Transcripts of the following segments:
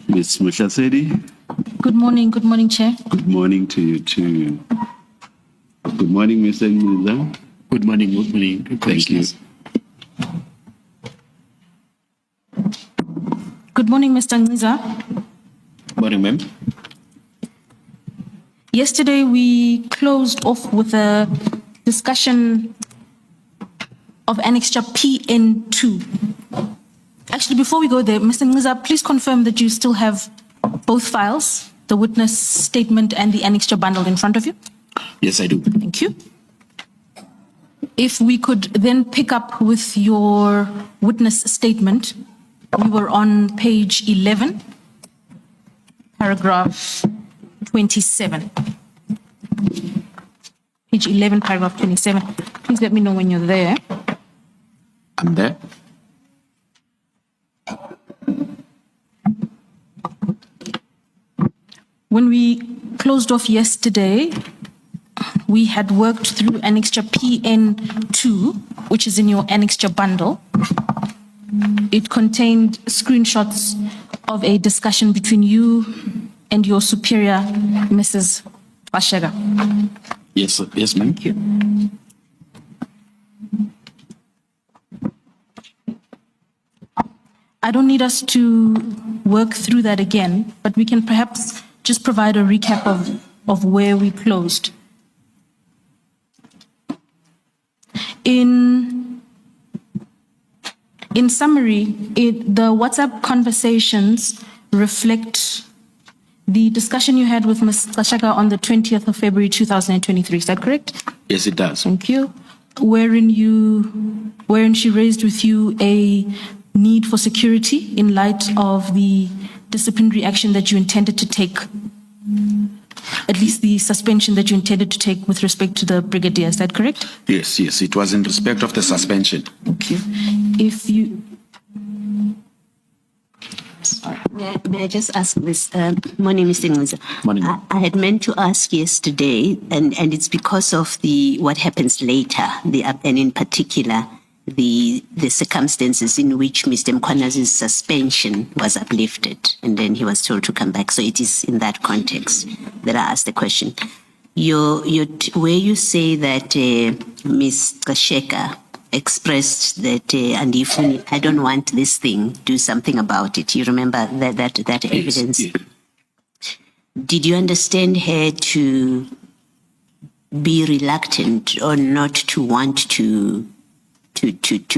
Ms. Mushasedi. Good morning, Chair. Good morning to you too. Good morning, Mr. Nciza. Good morning. Thank you. Good morning, Mr. Nciza. Morning, ma'am. Yesterday, we closed off with a discussion of Annexure PN2. Actually, before we go there, Mr. Nciza, please confirm that you still have both files, the witness statement and the annexure bundle in front of you. Yes, I do. Thank you. If we could then pick up with your witness statement. We were on page 11, paragraph 27. Page 11, paragraph 27. Please let me know when you're there. I'm there. When we closed off yesterday, we had worked through annexure PN2, which is in your annexure bundle. It contained screenshots of a discussion between you and your superior, Mrs. Bashega. Yes, ma'am. Thank you. I don't need us to work through that again, but we can perhaps just provide a recap of where we closed. In summary, the WhatsApp conversations reflect the discussion you had with Ms. Bashega on the 20th of February 2023. Is that correct? Yes, it does. Thank you. Wherein she raised with you a need for security in light of the disciplinary action that you intended to take, at least the suspension that you intended to take with respect to the Brigadier. Is that correct? Yes, it was in respect of the suspension. Thank you. If you... May I just ask this? Morning, Mr. Nciza. Morning. I had meant to ask yesterday, and it's because of what happens later, and in particular, the circumstances in which Mr. Mkhwanazi's suspension was uplifted, and then he was told to come back. So it is in that context that I asked the question. Where you say that Ms. Bashega expressed that, and if I don't want this thing, do something about it. You remember that evidence? Yes. Did you understand her to be reluctant or not to want to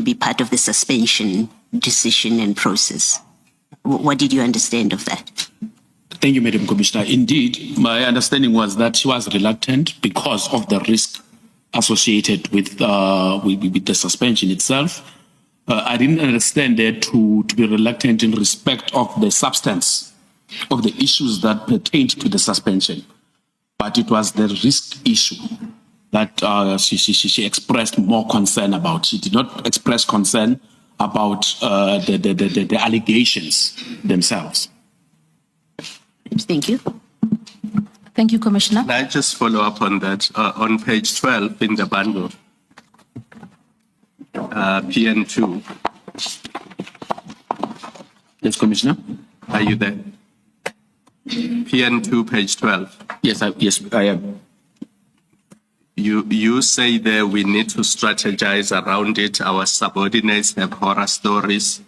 be part of the suspension decision and process? What did you understand of that? Thank you, Madam Commissioner. Indeed, my understanding was that she was reluctant because of the risk associated with the suspension itself. I didn't understand her to be reluctant in respect of the substance of the issues that pertained to the suspension, but it was the risk issue that she expressed more concern about. She did not express concern about the allegations themselves. Thank you. Thank you, Commissioner. Can I just follow up on that? On page 12 in the bundle, PN2. Yes, Commissioner. Are you there? PN2, page 12. Yes, I am. You say there we need to strategize around it. Our subordinates have horror stories.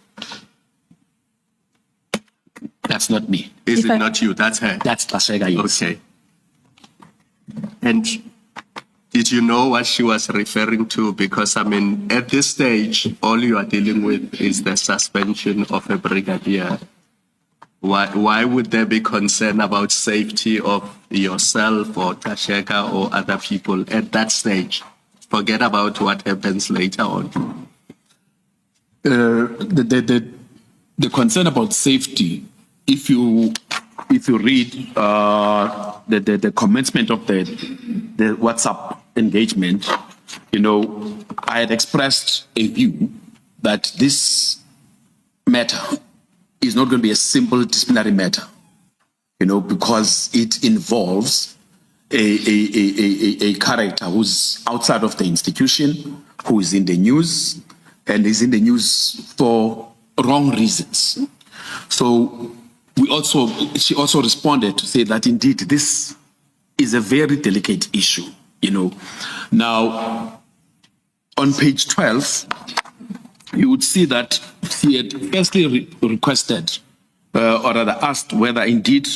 That's not me. Is it not you? That's her. That's Bashega, yes. Okay. And did you know what she was referring to? Because, I mean, at this stage, all you are dealing with is the suspension of a brigadier. Why would there be concern about safety of yourself or Bashega or other people at that stage? Forget about what happens later on. The concern about safety, if you read the commencement of the WhatsApp engagement, I had expressed a view that this matter is not going to be a simple disciplinary matter, because it involves a character who's outside of the institution, who is in the news, and is in the news for wrong reasons. So she also responded to say that indeed this is a very delicate issue, you know. Now, on page 12, you would see that she had firstly requested, or rather asked whether indeed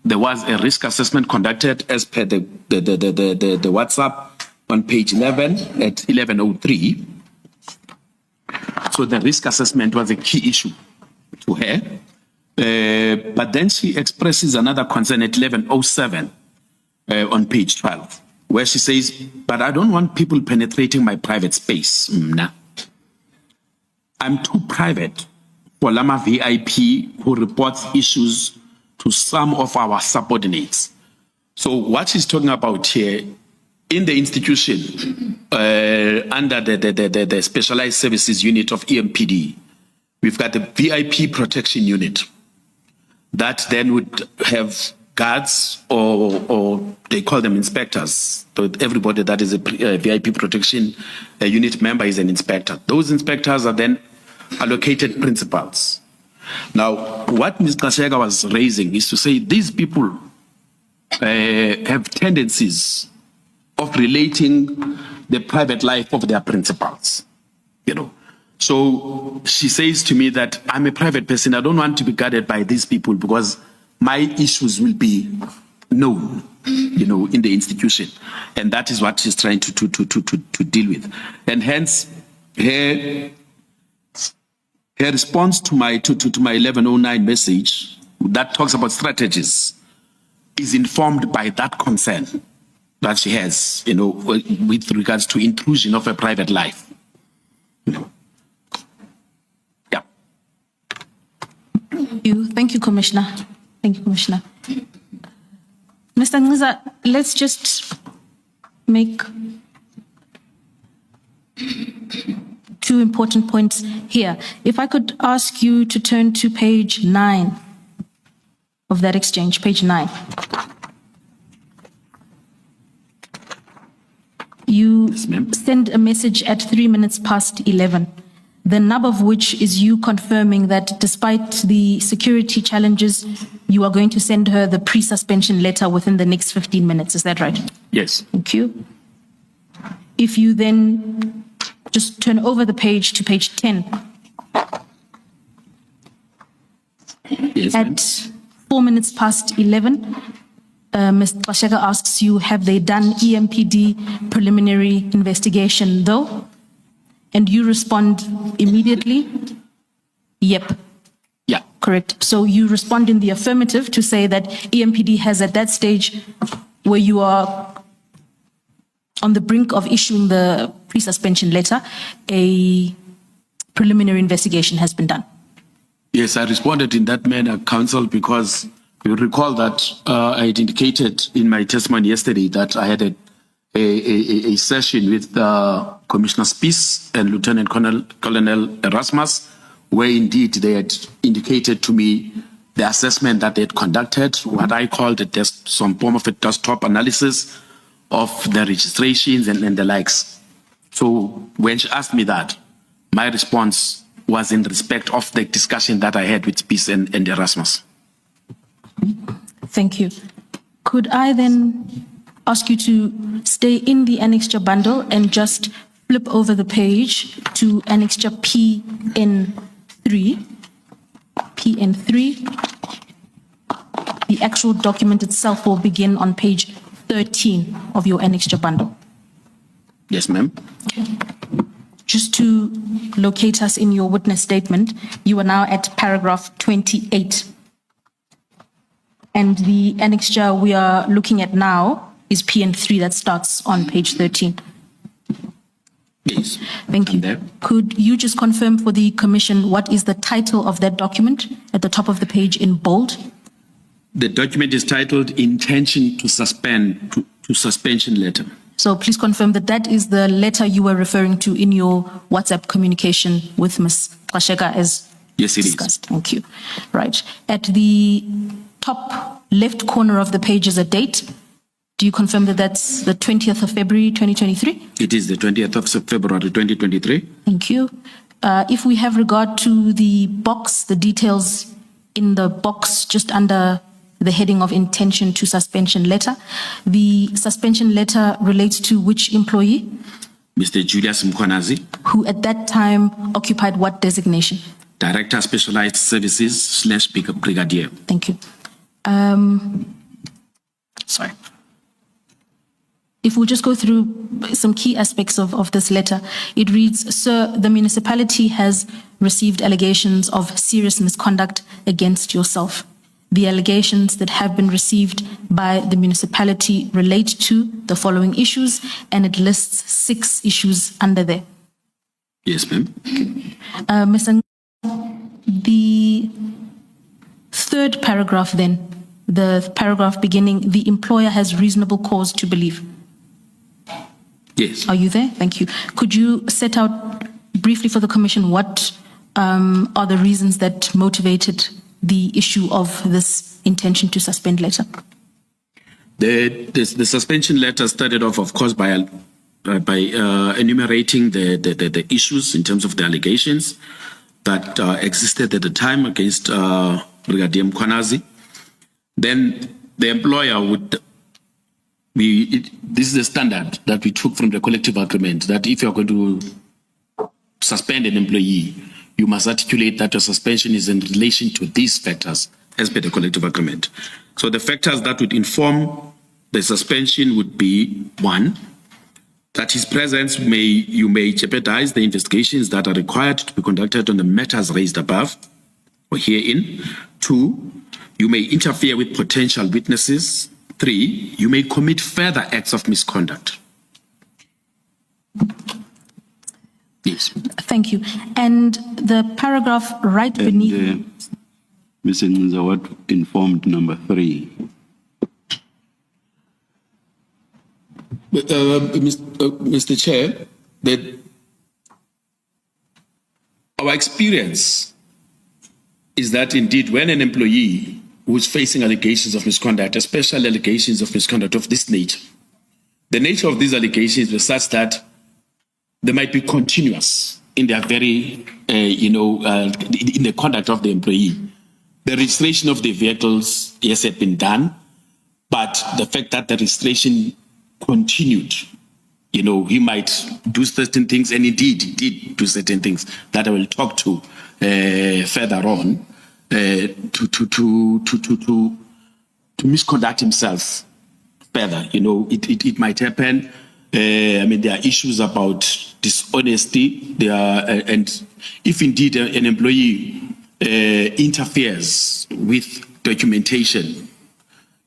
there was a risk assessment conducted as per the WhatsApp on page 11 at 11:03. So the risk assessment was a key issue to her. But then she expresses another concern at 11:07 on page 12, where she says, but I don't want people penetrating my private space. Nah. I'm too private for Lama VIP who reports issues to some of our subordinates. So what she's talking about here, in the institution, under the Specialized Services Unit of EMPD, we've got the VIP Protection Unit that then would have guards or they call them inspectors. So everybody that is a VIP Protection Unit member is an inspector. Those inspectors are then allocated principals. Now, what Ms. Kashega was raising is to say these people have tendencies of relating the private life of their principals, you know. So she says to me that I'm a private person. I don't want to be guarded by these people because my issues will be known, you know, in the institution. And that is what she's trying to deal with. And hence, her response to my 1109 message that talks about strategies is informed by that concern that she has, you know, with regards to intrusion of a private life. You know. Yeah. Thank you, Commissioner. Thank you, Commissioner. Mr. Nciza, let's just make two important points here. If I could ask you to turn to page 9 of that exchange, page 9. You send a message at 11:03, the nub of which is you confirming that despite the security challenges, you are going to send her the pre-suspension letter within the next 15 minutes. Is that right? Yes. Thank you. If you then just turn over the page to page 10. Yes, at 11:04, Ms. Kashega asks you, have they done EMPD preliminary investigation though? And you respond immediately, yep. Yeah. Correct. So you respond in the affirmative to say that EMPD has at that stage where you are on the brink of issuing the pre-suspension letter, a preliminary investigation has been done. Yes, I responded in that manner, Counsel, because you recall that I had indicated in my testimony yesterday that I had a session with Commissioner Spies and Lieutenant Colonel Erasmus, where indeed they had indicated to me the assessment that they had conducted, what I called some form of a desktop analysis of the registrations and the likes. So when she asked me that, my response was in respect of the discussion that I had with Spies and Erasmus. Thank you. Could I then ask you to stay in the annexure bundle and just flip over the page to annexure PN3. PN3. The actual document itself will begin on page 13 of your annexure bundle. Yes, ma'am. Okay. Just to locate us in your witness statement, you are now at paragraph 28. And the annexure we are looking at now is PN3 that starts on page 13. Yes. Thank you. There. Could you just confirm for the commission what is the title of that document at the top of the page in bold? The document is titled Intention to Suspend to Suspension Letter. So please confirm that that is the letter you were referring to in your WhatsApp communication with Ms. Kashega as Yes, it discussed. Thank you. Right. At the top left corner of the page is a date. Do you confirm that that's the 20th of February, 2023? It is the 20th of February, 2023. Thank you. If we have regard to the box, the details in the box just under the heading of intention to suspension letter. The suspension letter relates to which employee? Mr. Julius Mkhwanazi, Who at that time occupied what designation? Director Specialized Services / Brigadier. Thank you. Sorry. If we'll just go through some key aspects of this letter, it reads, Sir, the municipality has received allegations of serious misconduct against yourself. The allegations that have been received by the municipality relate to the following issues, and it lists 6 issues under there. Yes, ma'am. Ms. Nciza, the third paragraph then, the paragraph beginning, the employer has reasonable cause to believe. Yes. Are you there? Thank you. Could you set out briefly for the Commission what are the reasons that motivated the issue of this intention to suspend letter? The suspension letter started off, of course, by enumerating the issues in terms of the allegations that existed at the time against Brigadier Mkhwanazi. Then the employer would this is the standard that we took from the collective agreement, that if you're going to suspend an employee, you must articulate that your suspension is in relation to these factors as per the collective agreement. So the factors that would inform the suspension would be 1, that his presence you may jeopardize the investigations that are required to be conducted on the matters raised above or herein. 2, you may interfere with potential witnesses. 3, you may commit further acts of misconduct. Yes. Thank you. And the paragraph right beneath. Ms. Nciza, what informed number 3? Mr. Chair, that our experience is that indeed when an employee who is facing allegations of misconduct, especially allegations of misconduct of this nature, the nature of these allegations was such that they might be continuous in their very, in the conduct of the employee. The registration of the vehicles, yes, had been done, but the fact that the registration continued, he might do certain things, and indeed he did do certain things that I will talk to further on, to misconduct himself further. It might happen. There are issues about dishonesty. And if indeed an employee interferes with documentation,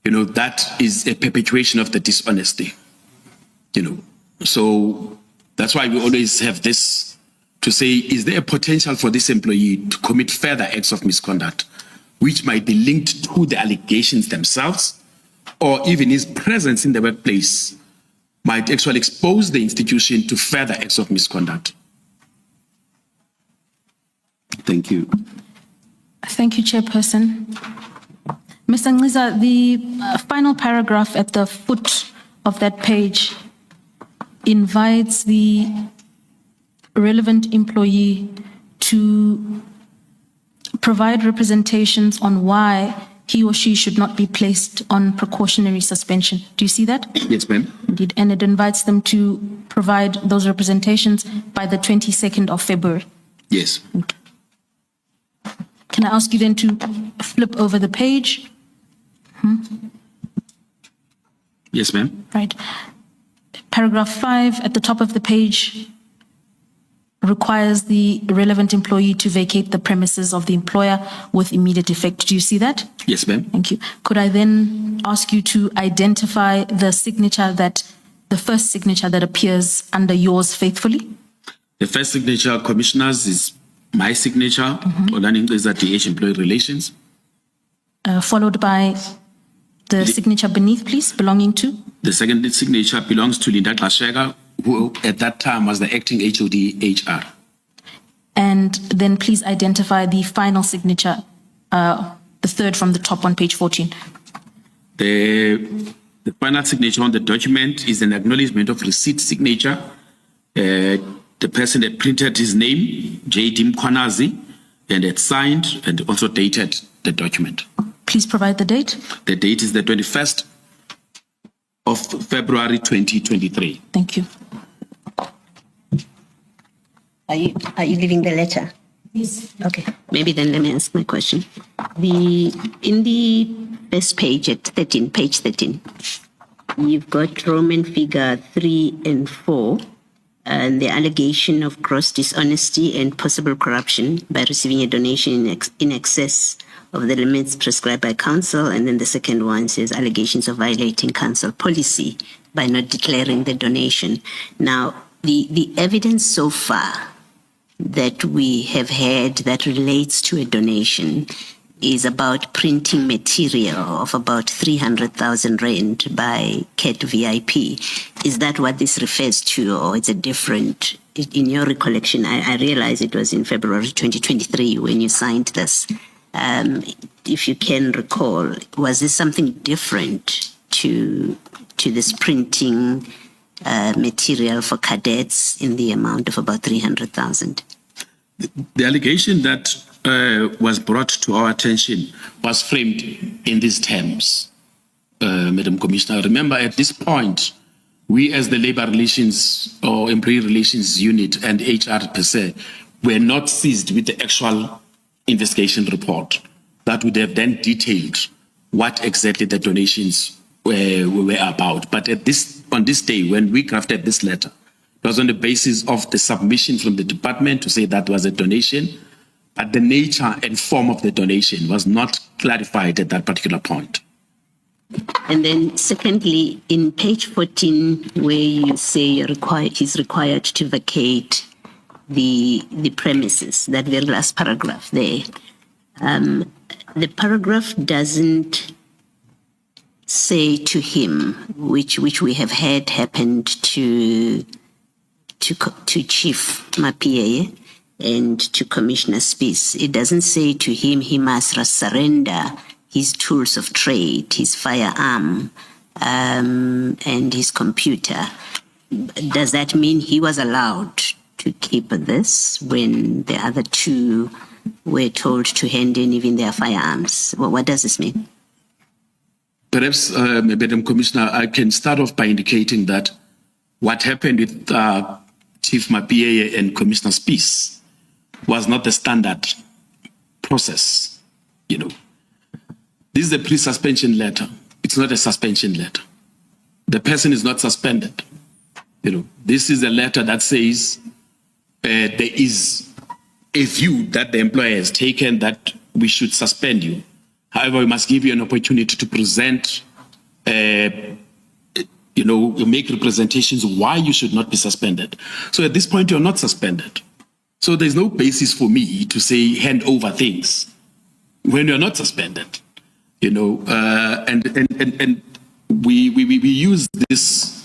that is a perpetuation of the dishonesty. So that's why we always have this to say, is there a potential for this employee to commit further acts of misconduct, which might be linked to the allegations themselves, or even his presence in the workplace might actually expose the institution to further acts of misconduct. Thank you. Thank you, Chairperson. Mr. Nciza, the final paragraph at the foot of that page invites the relevant employee to provide representations on why he or she should not be placed on precautionary suspension. Do you see that? Yes, ma'am. Indeed, and it invites them to provide those representations by the 22nd of February. Yes. Okay. Can I ask you then to flip over the page? Yes, ma'am. Right. Paragraph 5 at the top of the page requires the relevant employee to vacate the premises of the employer with immediate effect. Do you see that? Yes, ma'am. Thank you. Could I then ask you to identify the first signature that appears under yours faithfully? The first signature, Commissioners, is my signature, Xolani Nciza, DH Employee Relations. Followed by the signature beneath, please, belonging to? The second signature belongs to Linda Xashega, who at that time was the acting HOD HR. And then please identify the final signature, the third from the top on page 14. The final signature on the document is an acknowledgement of receipt signature. The person that printed his name, J.D. Mkhwanazi, and had signed and also dated the document. Please provide the date. The date is the 21st of February 2023. Thank you. Are you giving the letter? Yes. Okay. Maybe then let me ask my question. In the first page at 13, page 13, you've got Roman figure 3 and 4, and the allegation of gross dishonesty and possible corruption by receiving a donation in excess of the limits prescribed by council. And then the second one says allegations of violating council policy by not declaring the donation. Now, the evidence so far that we have had that relates to a donation is about printing material of about 300,000 rand by KVIP. Is that what this refers to, or it's a different, in your recollection? I realize it was in February 2023 when you signed this. If you can recall, was this something different to this printing material for cadets in the amount of about 300,000? The allegation that was brought to our attention was framed in these terms, Madam Commissioner. Remember, at this point, we as the Labour Relations or Employee Relations Unit and HR per se were not seized with the actual investigation report that would have then detailed what exactly the donations were about. But on this day, when we crafted this letter, it was on the basis of the submission from the department to say that was a donation, but the nature and form of the donation was not clarified at that particular point. And then secondly, in page 14, where you say he's required to vacate the premises, that very last paragraph there, the paragraph doesn't say to him, which we have had happened to Chief Mapiyeye and to Commissioner Spies. It doesn't say to him he must surrender his tools of trade, his firearm, and his computer. Does that mean he was allowed to keep this when the other two were told to hand in even their firearms? What does this mean? Perhaps, Madam Commissioner, I can start off by indicating that what happened with Chief Mapiyeye and Commissioner Spies was not the standard process. You know, this is a pre-suspension letter. It's not a suspension letter. The person is not suspended. You know, this is a letter that says there is a view that the employer has taken that we should suspend you. However, we must give you an opportunity to present, make representations why you should not be suspended. So at this point, you're not suspended. So there's no basis for me to say hand over things when you're not suspended. You know, and we use this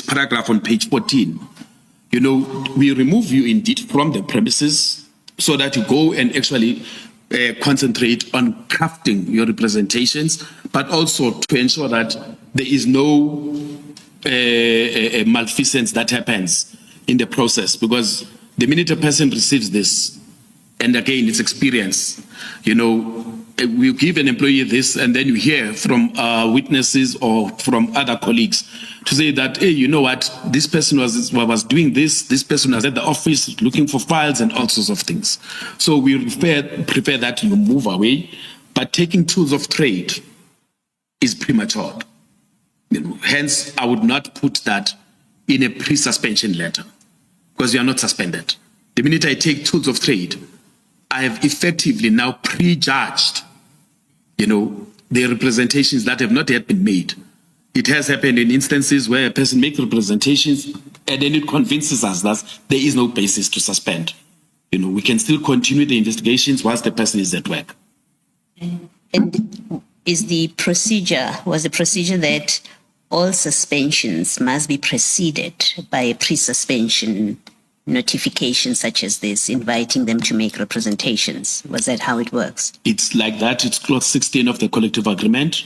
paragraph on page 14. You know, we remove you indeed from the premises so that you go and actually concentrate on crafting your representations, but also to ensure that there is no malfeasance that happens in the process. Because the minute a person receives this, and again, it's experience, you know, we give an employee this, and then you hear from witnesses or from other colleagues to say that, hey, you know what, this person was doing this person was at the office looking for files and all sorts of things. So we prefer that you move away, but taking tools of trade is premature. You know, hence, I would not put that in a pre-suspension letter because you are not suspended. The minute I take tools of trade, I have effectively now prejudged, you know, the representations that have not yet been made. It has happened in instances where a person makes representations and then it convinces us that there is no basis to suspend. You know, we can still continue the investigations whilst the person is at work. And was the procedure that all suspensions must be preceded by a pre-suspension notification such as this, inviting them to make representations? Was that how it works? It's like that. It's clause 16 of the collective agreement.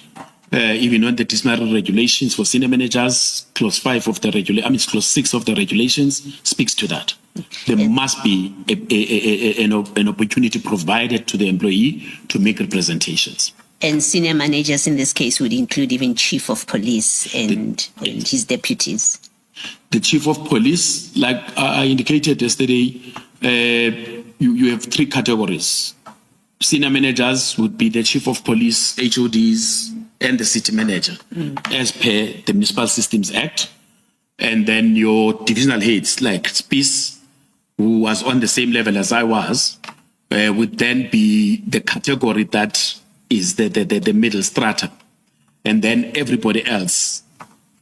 Even on the disciplinary regulations for senior managers, clause 5 of the clause 6 of the regulations speaks to that. There must be an opportunity provided to the employee to make representations. And senior managers in this case would include even chief of police and his deputies. The chief of police, like I indicated yesterday, you have three categories. Senior managers would be the chief of police, HODs, and the city manager, as per the Municipal Systems Act. And then your divisional heads, like Spies, who was on the same level as I was, would then be the category that is the middle strata. And then everybody else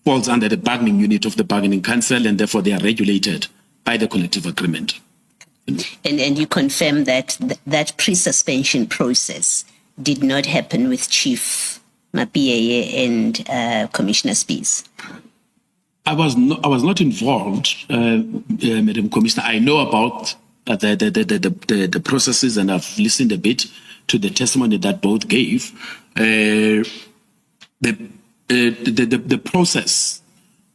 falls under the bargaining unit of the bargaining council, and therefore they are regulated by the collective agreement. And you confirm that that pre-suspension process did not happen with Chief Mapiyeye and Commissioner Spies? I was not involved, Madam Commissioner. I know about the processes, and I've listened a bit to the testimony that both gave. The process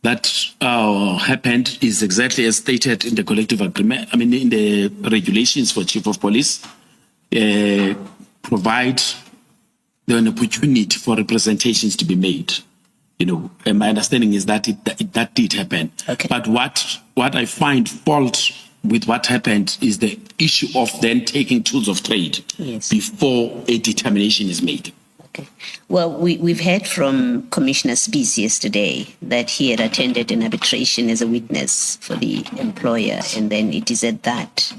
that happened is exactly as stated in the collective agreement. I mean, in the regulations for chief of police, provide an opportunity for representations to be made. You know, and my understanding is that that did happen. Okay. But what I find fault with what happened is the issue of then taking tools of trade before a determination is made. Okay. Well, we've heard from Commissioner Spies yesterday that he had attended an arbitration as a witness for the employer, and then it is at that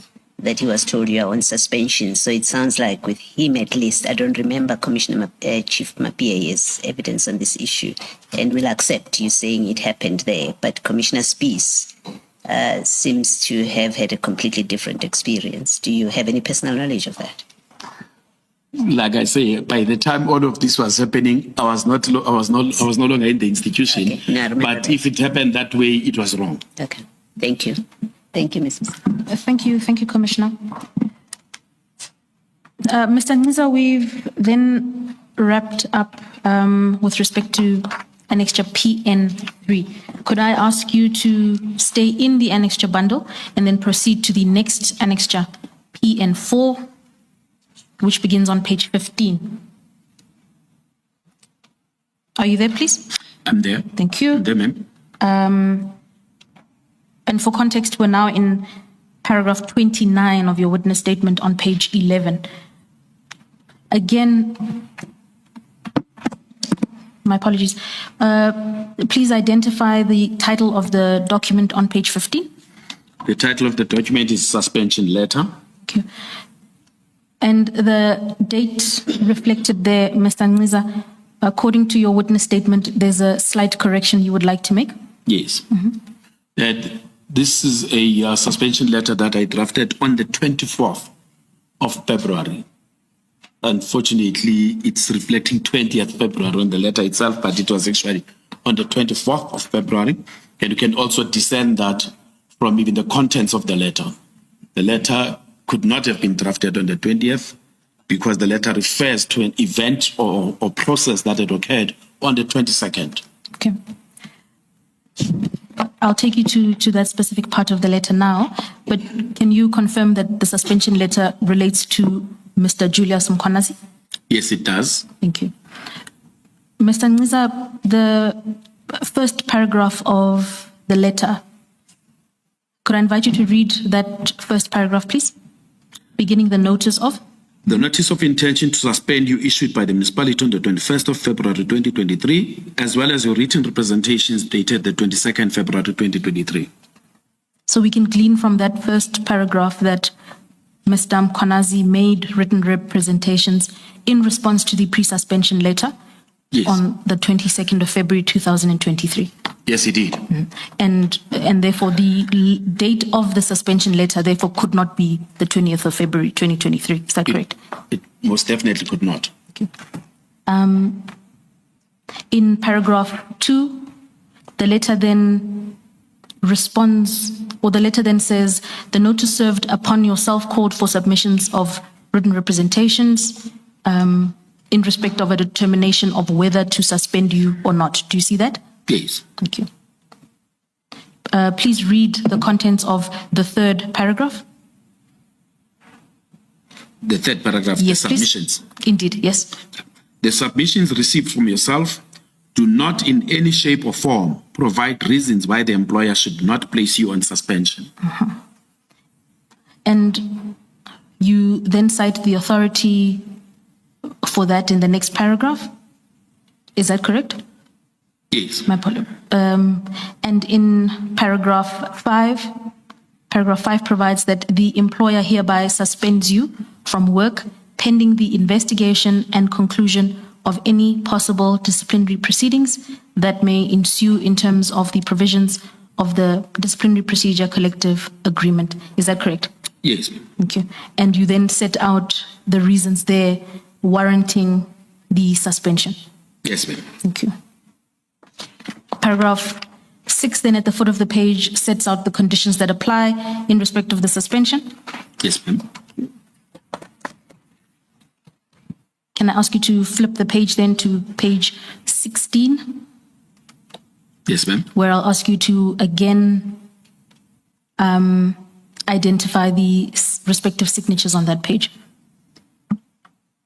he was told you are on suspension. So it sounds like with him, at least, I don't remember Commissioner Chief Mapiyeye's evidence on this issue, and we'll accept you saying it happened there. But Commissioner Spies seems to have had a completely different experience. Do you have any personal knowledge of that? Like I say, by the time all of this was happening, I was no longer in the institution. Okay. No, I remember but that. if it happened that way, it was wrong. Okay. Thank you. Thank you, Ms. Thank you, Commissioner. Mr. Nciza, we've then wrapped up with respect to Annexure PN3. Could I ask you to stay in the Annexure bundle and then proceed to the next Annexure PN4, which begins on page 15? Are you there, please? I'm there. Thank you. I'm there, ma'am. And for context, we're now in paragraph 29 of your witness statement on page 11. Again, my apologies. Please identify the title of the document on page 15. The title of the document is Suspension Letter. Thank you. And the date reflected there, Mr. Nciza, according to your witness statement, there's a slight correction you would like to make? Yes. This is a suspension letter that I drafted on the 24th of February. Unfortunately, it's reflecting 20th February on the letter itself, but it was actually on the 24th of February. And you can also discern that from even the contents of the letter. The letter could not have been drafted on the 20th because the letter refers to an event or process that had occurred on the 22nd. Okay. I'll take you to that specific part of the letter now, but can you confirm that the suspension letter relates to Mr. Julius Mkhwanazi? Yes, it does. Thank you. Mr. Nciza, the first paragraph of the letter, could I invite you to read that first paragraph, please? Beginning the notice of? The notice of intention to suspend you issued by the municipality on the 21st of February 2023, as well as your written representations dated the 22nd February 2023. So we can glean from that first paragraph that Mr. Mkhwanazi made written representations in response to the pre-suspension letter on the 22nd of February 2023. Yes, he did. And therefore the date of the suspension letter therefore could not be the 20th of February 2023. Is that correct? It most definitely could not. Okay. In paragraph 2, the letter then responds, or the letter then says, the notice served upon yourself called for submissions of written representations in respect of a determination of whether to suspend you or not. Do you see that? Please. Thank you. please read the contents of the third paragraph? The third paragraph, Yes, the please. submissions. Indeed, yes. The submissions received from yourself do not in any shape or form provide reasons why the employer should not place you on suspension. And you then cite the authority for that in the next paragraph? Is that correct? Yes. My apologies. And in paragraph 5 provides that the employer hereby suspends you from work pending the investigation and conclusion of any possible disciplinary proceedings that may ensue in terms of the provisions of the disciplinary procedure collective agreement. Is that correct? Yes. Thank you. And you then set out the reasons there warranting the suspension. Yes, ma'am. Thank you. Paragraph 6 then at the foot of the page sets out the conditions that apply in respect of the suspension. Yes, ma'am. Can I ask you to flip the page then to page 16, Yes, ma'am. where I'll ask you to again identify the respective signatures on that page.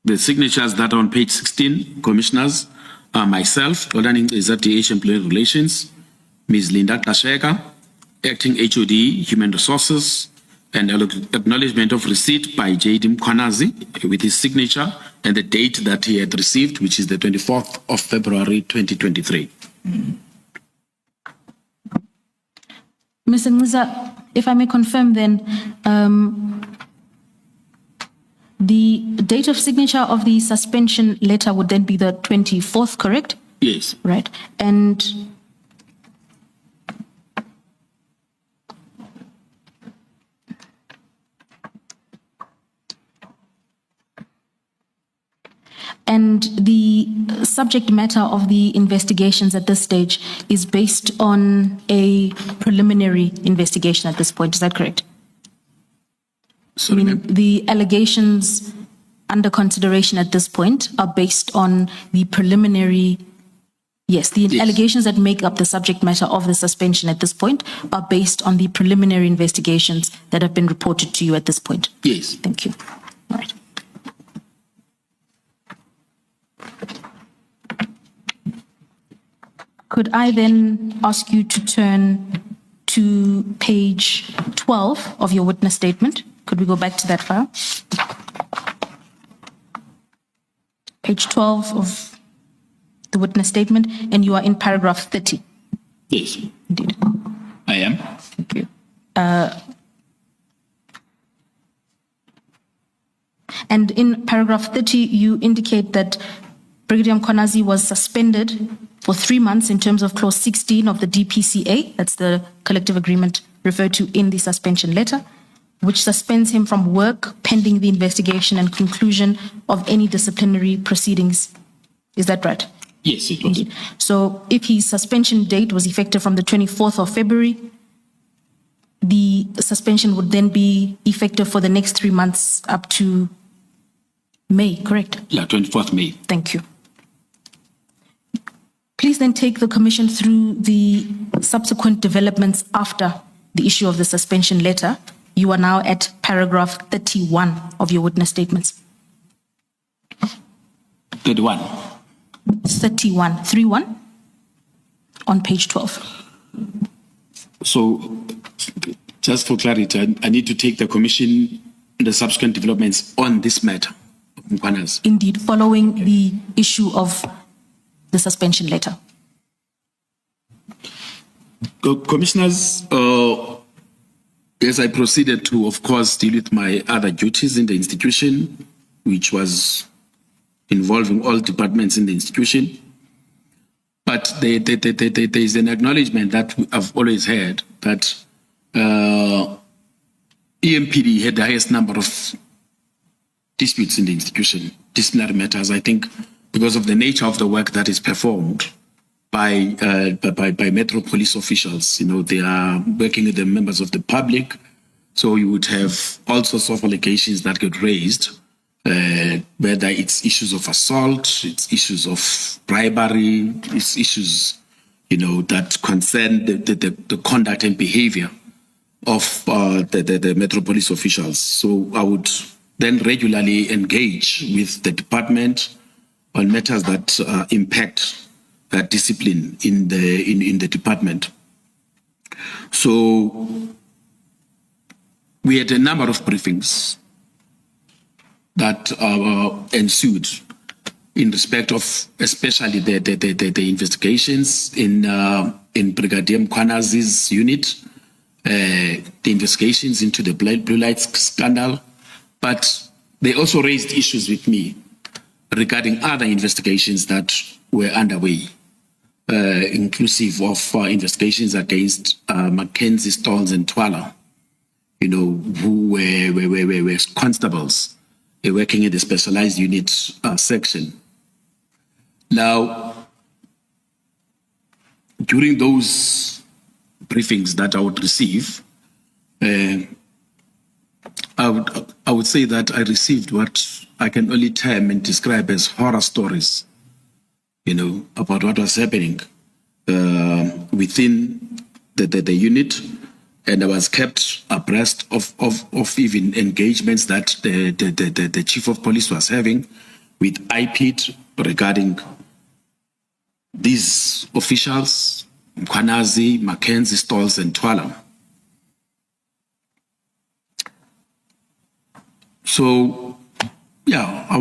The signatures that are on page 16, commissioners, are myself, Xolani Nciza, DH Employee Relations, Ms. Linda Tasheka, Acting HOD, Human Resources, and acknowledgement of receipt by J.D. Mkhwanazi with his signature and the date that he had received, which is the 24th of February, 2023. Ms. Nciza, if I may confirm then, the date of signature of the suspension letter would then be the 24th, correct? Yes. Right. And the subject matter of the investigations at this stage is based on a preliminary investigation at this point. Is that correct? Sorry, ma'am. The allegations under consideration at this point are based on the preliminary. Yes, the Yes. allegations that make up the subject matter of the suspension at this point are based on the preliminary investigations that have been reported to you at this point. Yes. Thank you. All right. Could I then ask you to turn to page 12 of your witness statement? Could we go back to that file? Page 12 of the witness statement, and you are in paragraph 30. Yes. Indeed. I am. Thank you. And in paragraph 30, you indicate that Brigadier Mkhwanazi was suspended for 3 months in terms of clause 16 of the DPCA, that's the collective agreement referred to in the suspension letter, which suspends him from work pending the investigation and conclusion of any disciplinary proceedings. Is that right? Yes, it was. Indeed. So if his suspension date was effective from the 24th of February, the suspension would then be effective for the next 3 months up to May, correct? Yeah, 24th May. Thank you. Please then take the Commission through the subsequent developments after the issue of the suspension letter. You are now at paragraph 31 of your witness statements. 31. 31 on page 12. So, just for clarity, I need to take the commission, the subsequent developments on this matter, Mkhwanazi. Indeed, following the issue of the suspension letter. Commissioners, as I proceeded to, of course, deal with my other duties in the institution, which was involving all departments in the institution. But there is an acknowledgement that I've always had that EMPD had the highest number of disputes in the institution, disciplinary matters, I think, because of the nature of the work that is performed by Metro Police officials. You know, they are working with the members of the public, so you would have all sorts of allegations that get raised, whether it's issues of assault, it's issues of bribery, it's issues, that concern the conduct and behavior of the metropolis officials. So I would then regularly engage with the department on matters that impact discipline in the department. So we had a number of briefings that ensued in respect of especially the investigations in Brigadier Mkhwanazi's unit, the investigations into the blue lights scandal, but they also raised issues with me regarding other investigations that were underway, inclusive of investigations against Mackenzie, Stones, and Twala, who were constables working in the specialized unit section. Now, during those briefings that I would receive, I would say that I received what I can only term and describe as horror stories, about what was happening within the unit, and I was kept abreast of even engagements that the chief of police was having with IPID regarding these officials, Mkhwanazi, Mackenzie, Stolz, and Twala. So, yeah, I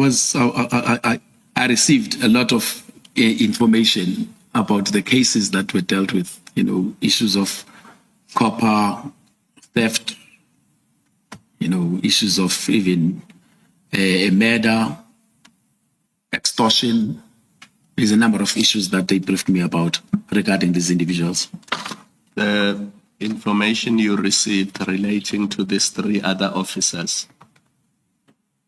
received a lot of information about the cases that were dealt with, issues of copper theft, issues of even murder, extortion. There's a number of issues that they briefed me about regarding these individuals. The information you received relating to these three other officers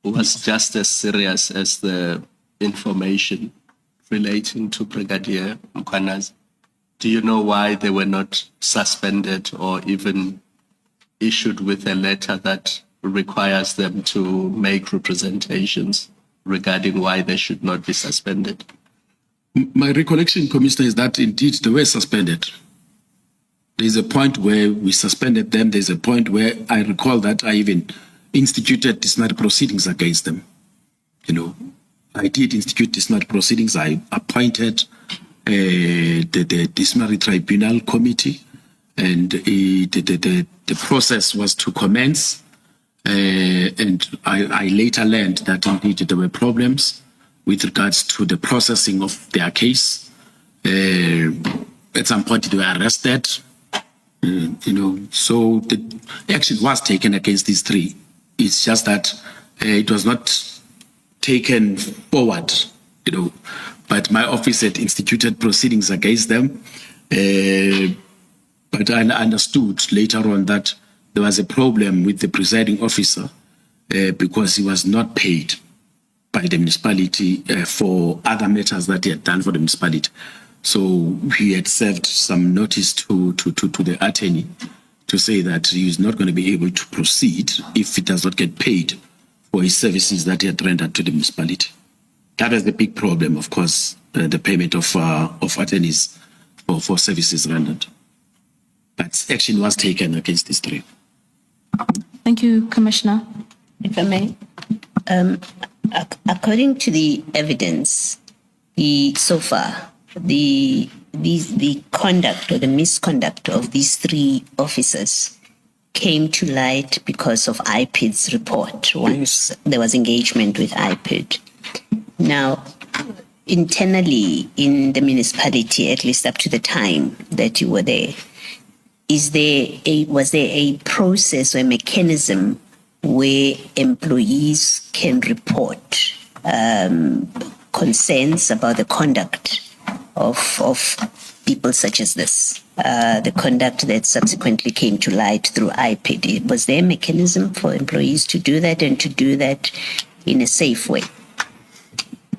was just as serious as the information relating to Brigadier Mkhwanazi. Do you know why they were not suspended or even issued with a letter that requires them to make representations regarding why they should not be suspended? My recollection, Commissioner, is that indeed they were suspended. There's a point where we suspended them. There's a point where I recall that I even instituted disciplinary proceedings against them. I did institute disciplinary proceedings. I appointed the disciplinary tribunal committee, and the process was to commence. And I later learned that indeed there were problems with regards to the processing of their case. At some point they were arrested, so the action was taken against these three. It's just that it was not taken forward, but my office had instituted proceedings against them. But I understood later on that there was a problem with the presiding officer because he was not paid by the municipality for other matters that he had done for the municipality. So he had served some notice to the attorney to say that he is not going to be able to proceed if he does not get paid for his services that he had rendered to the municipality. That is the big problem, of course, the payment of attorneys for services rendered. But action was taken against these three. Thank you, Commissioner. If I may, according to the evidence, so far, the conduct or the misconduct of these three officers came to light because of IPID's report once there was engagement with IPID. Now, internally in the municipality, at least up to the time that you were there, was there a process or a mechanism where employees can report concerns about the conduct of people such as this, the conduct that subsequently came to light through IPD? Was there a mechanism for employees to do that and to do that in a safe way?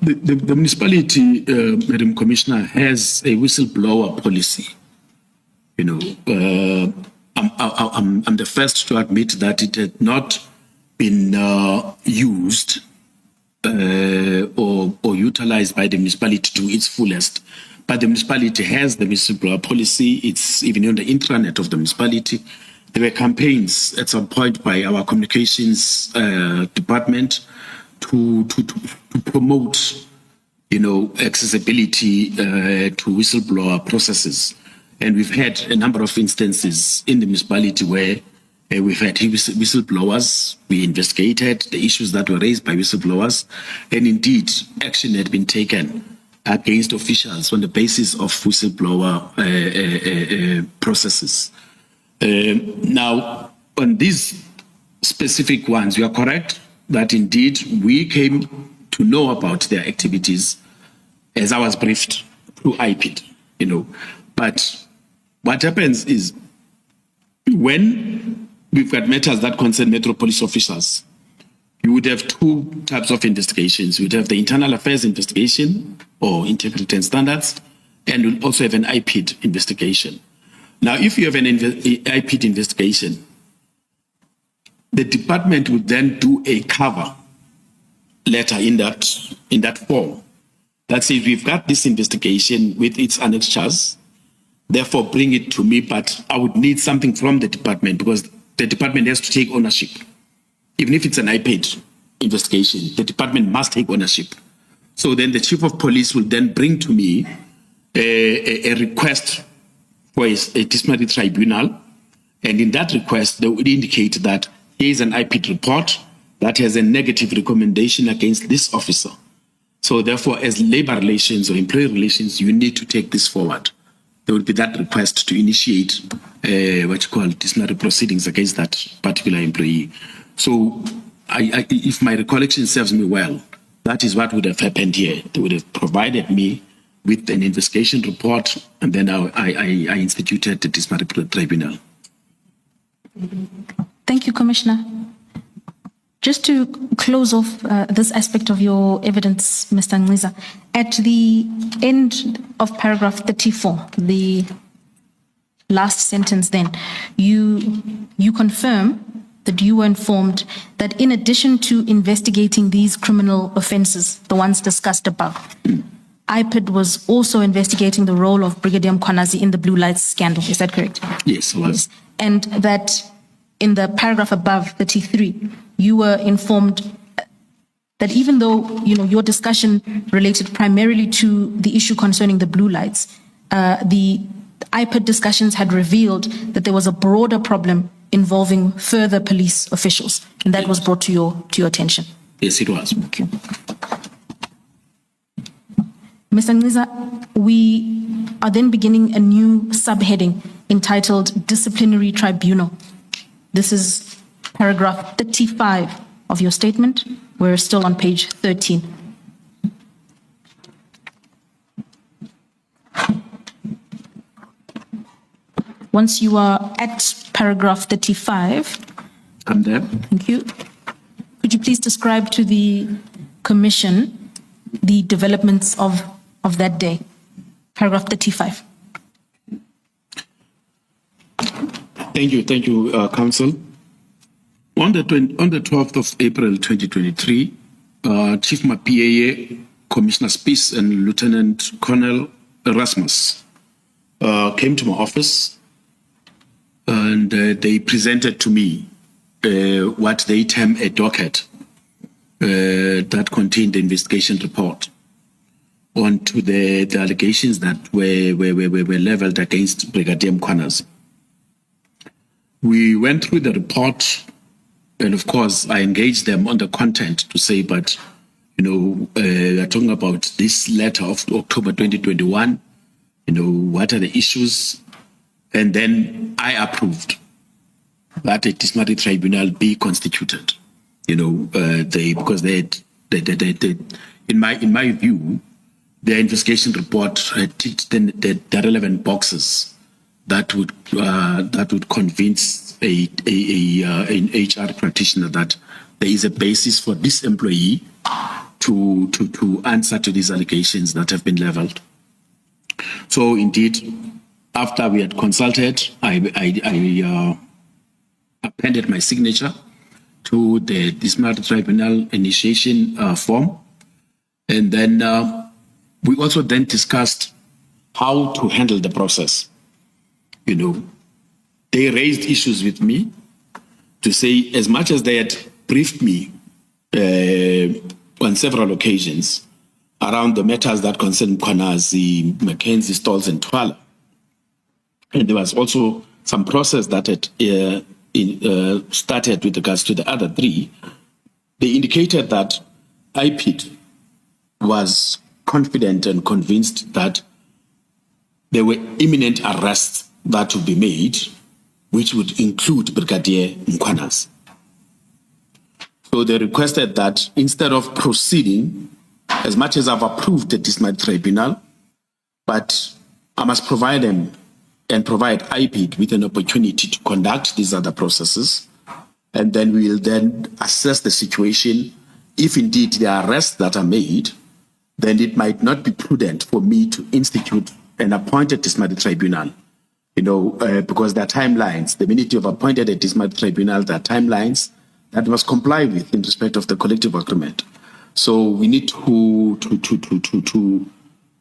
The municipality, Madam Commissioner, has a whistleblower policy. I'm the first to admit that it had not been used or utilized utilize by the municipality to its fullest. But the municipality has the whistleblower policy. It's even on the intranet of the municipality. There were campaigns at some point by our communications department to promote, accessibility to whistleblower processes. And we've had a number of instances in the municipality where we've had whistleblowers. We investigated the issues that were raised by whistleblowers, and indeed action had been taken against officials on the basis of whistleblower processes. Now, on these specific ones, you are correct that indeed we came to know about their activities as I was briefed through IPID, But what happens is when we've got matters that concern Metro Police officers, you would have two types of investigations. You would have the internal affairs investigation or integrity and standards, and you'll also have an IPID investigation. Now, if you have an IPID investigation, the department would then do a cover letter in that form that says we've got this investigation with its annexures, therefore bring it to me, but I would need something from the department because the department has to take ownership. Even if it's an IPID investigation, the department must take ownership. So then the chief of police will then bring to me a request for a disciplinary tribunal. And in that request, they would indicate that here is an IPID report that has a negative recommendation against this officer. So therefore, as labor relations or employee relations, you need to take this forward. There would be that request to initiate disciplinary proceedings against that particular employee. So if my recollection serves me well, that is what would have happened here. They would have provided me with an investigation report, and then I instituted the disciplinary tribunal. Thank you, Commissioner. Just to close off this aspect of your evidence, Mr. Nciza, at the end of paragraph 34, the last sentence then, you confirm that you were informed that in addition to investigating these criminal offences, the ones discussed above, IPID was also investigating the role of Brigadier Mkhwanazi in the Blue Lights scandal. Is that correct? Yes, it was. And that in the paragraph above 33, you were informed that even though your discussion related primarily to the issue concerning the blue lights, the IPID discussions had revealed that there was a broader problem involving further police officials, and that was brought to your attention. Yes, it was. Thank you. Mr. Nciza, we are then beginning a new subheading entitled Disciplinary Tribunal. This is paragraph 35 of your statement. We're still on page 13. Once you are at paragraph 35, I'm there. thank you. Could you please describe to the Commission the developments of that day? Paragraph 35. Thank you, Council. On the 12th of April 2023, Chief Mapiyeye, Commissioner Spies and Lieutenant Colonel Erasmus came to my office, and they presented to me what they term a docket that contained the investigation report onto the allegations that were leveled against Brigadier Mkhwanazi. We went through the report, and of course, I engaged them on the content to say, but, we're talking about this letter of October 2021, what are the issues? And then I approved that a disciplinary tribunal be constituted, because they in my view, their investigation report ticked the relevant boxes that would convince an HR practitioner that there is a basis for this employee to answer to these allegations that have been leveled. So indeed, after we had consulted, I appended my signature to the disciplinary tribunal initiation form, And then we also then discussed how to handle the process. You know, they raised issues with me to say, as much as they had briefed me on several occasions around the matters that concern Mkhwanazi, Mackenzie, Stalls, and Twala, and there was also some process that had started with regards to the other three, they indicated that IPID was confident and convinced that there were imminent arrests that would be made, which would include Brigadier Mkhwanazi. So they requested that instead of proceeding, as much as I've approved the Disciplinary Tribunal, but I must provide them and provide IPID with an opportunity to conduct these other processes, and then we will then assess the situation. If indeed there are arrests that are made, then it might not be prudent for me to institute an appointed Disciplinary Tribunal, you know, because there are timelines. The minute you've appointed a Disciplinary Tribunal, there are timelines that must comply with in respect of the collective agreement. So we need to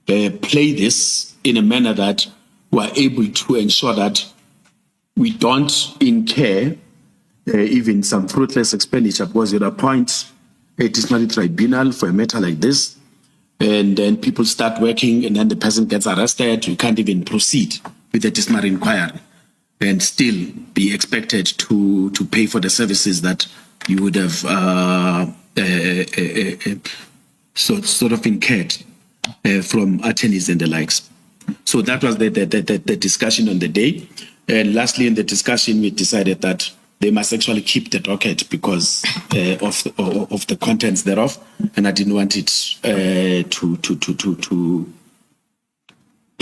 play this in a manner that we're able to ensure that we don't incur even some fruitless expenditure, because it appoints a Disciplinary Tribunal for a matter like this, and then people start working, and then the person gets arrested. You can't even proceed with the disciplinary inquiry and still be expected to pay for the services that you would have sort of incurred from attorneys and the likes. So that was the discussion on the day. And lastly, in the discussion, we decided that they must actually keep the docket because of the contents thereof, and I didn't want it to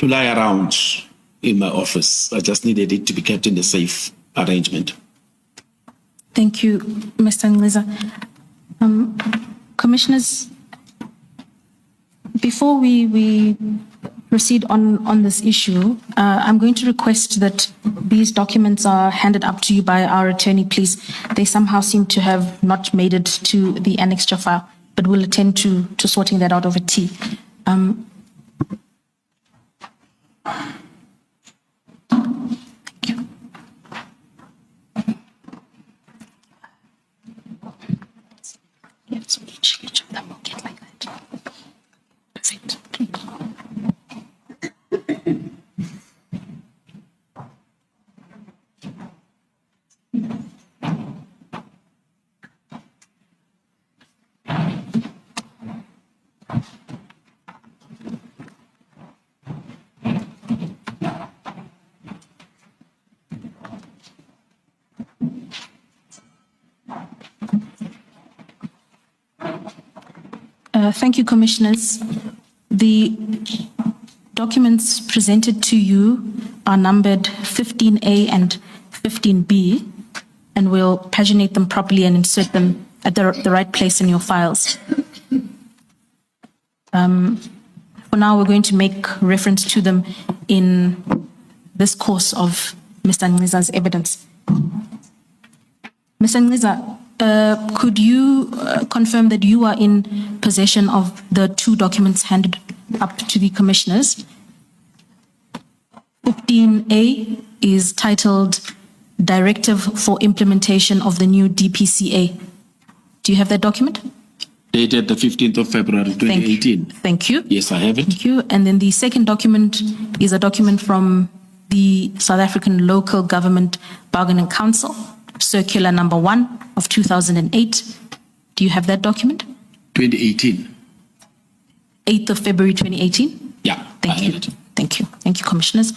lie around in my office. I just needed it to be kept in a safe arrangement. Thank you, Mr. Nciza. Commissioners, before we proceed on this issue, I'm going to request that these documents are handed up to you by our attorney, please. They somehow seem to have not made it to the annexure file, but we'll attend to sorting that out over tea. Thank you. Yeah, so each of them will get like that. Perfect. Thank you, Commissioners. The documents presented to you are numbered 15A and 15B, and we'll paginate them properly and insert them at the right place in your files. For now, we're going to make reference to them in this course of Mr. Nciza's evidence. Mr. Nciza, could you confirm that you are in possession of the two documents handed up to the commissioners? 15A is titled Directive for Implementation of the New DPCA. Do you have that document? Dated the 15th of February 2018. Thank you. Yes, I have it. Thank you. And then the second document is a document from the South African Local Government Bargaining Council, Circular number 1 of 2008. Do you have that document? 2018. 8th of February 2018? Yeah, Thank I you. have it. Thank you. Thank you, Commissioners.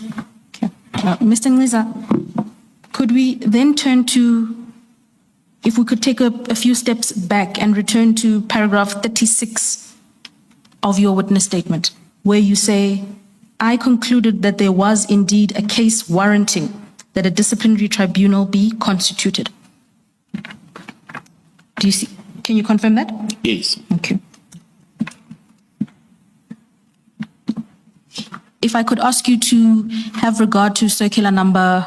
Okay. Mr. Nciza, could we then turn to, if we could take a few steps back and return to paragraph 36 of your witness statement, where you say, I concluded that there was indeed a case warranting that a disciplinary tribunal be constituted. Do you see? Can you confirm that? Yes. Okay. If I could ask you to have regard to circular number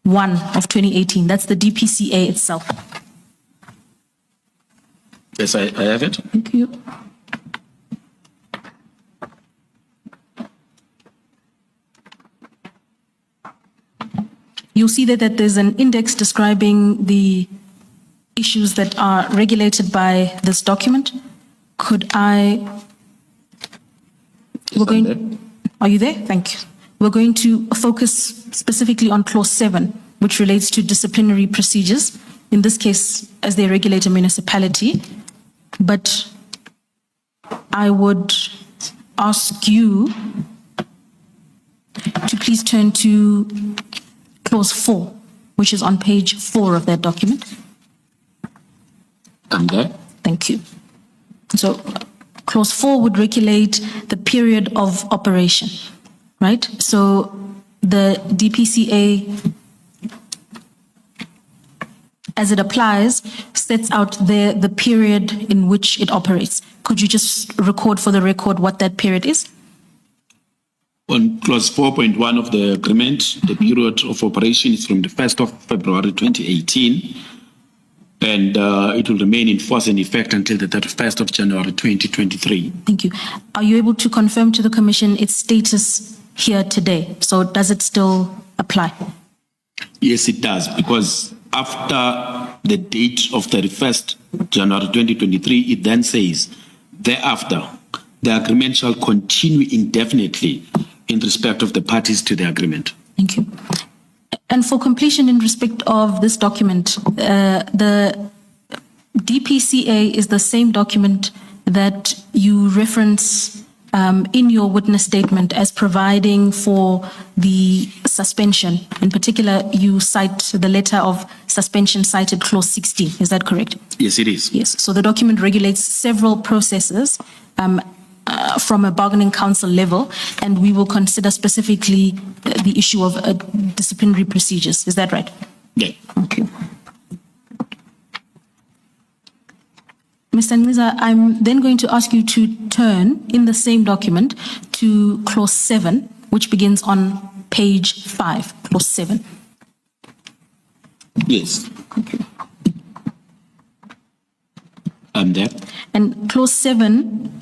1 of 2018, that's the DPCA itself. Yes, I have it. Thank you. you'll see that there's an index describing the issues that are regulated by this document. Are you there? Thank you. We're going to focus specifically on clause 7, which relates to disciplinary procedures, in this case, as they regulate a municipality. But I would ask you to please turn to clause 4, which is on page 4 of that document. I'm there. Thank you. So clause 4 would regulate the period of operation, right? So the DPCA, as it applies, sets out the period in which it operates. Could you just record for the record what that period is? On clause 4.1 of the agreement, the period of operation is from the 1st of February 2018, and it will remain in force and effect until the 31st of January 2023. Thank you. Are you able to confirm to the Commission its status here today? So does it still apply? Yes, it does, because after the date of 31st January 2023, it then says, thereafter, the agreement shall continue indefinitely in respect of the parties to the agreement. Thank you. And for completion in respect of this document, the DPCA is the same document that you reference in your witness statement as providing for the suspension. In particular, you cite the letter of suspension cited clause 16. Is that correct? Yes, it is. Yes. So the document regulates several processes from a bargaining council level, and we will consider specifically the issue of disciplinary procedures. Is that right? Yeah. Okay. Mr. Nciza, I'm then going to ask you to turn in the same document to clause 7, which begins on page 5, clause 7. Yes. Okay. I'm there. And clause 7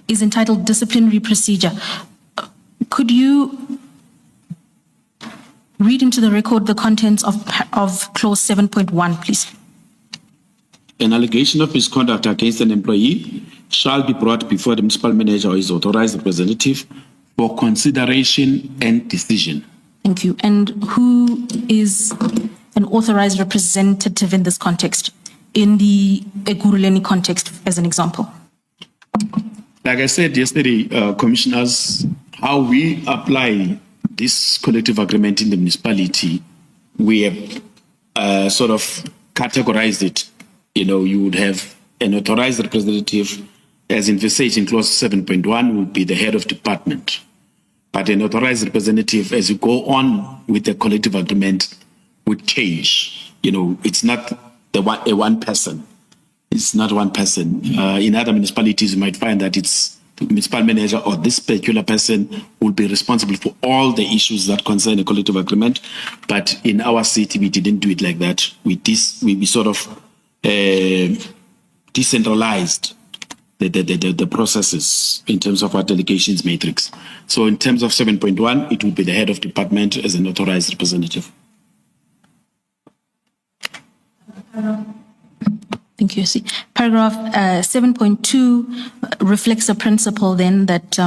is entitled Disciplinary Procedure. Could you read into the record the contents of clause 7.1, please? An allegation of misconduct against an employee shall be brought before the municipal manager or his authorized representative for consideration and decision. Thank you. And who is an authorized representative in this context, in the Eguruleni context, as an example? Like I said yesterday, commissioners, how we apply this collective agreement in the municipality, we have sort of categorized it. You know, you would have an authorized representative, as envisaged in clause 7.1, would be the head of department. But an authorized representative, as you go on with the collective agreement, would change. You know, it's not a one person. It's not one person. In other municipalities, you might find that it's the municipal manager or this particular person will be responsible for all the issues that concern a collective agreement. But in our city, we didn't do it like that. We sort of decentralized the processes in terms of our delegations matrix. So in terms of 7.1, it would be the head of department as an authorized representative. Thank you. See, paragraph 7.2 reflects a principle then that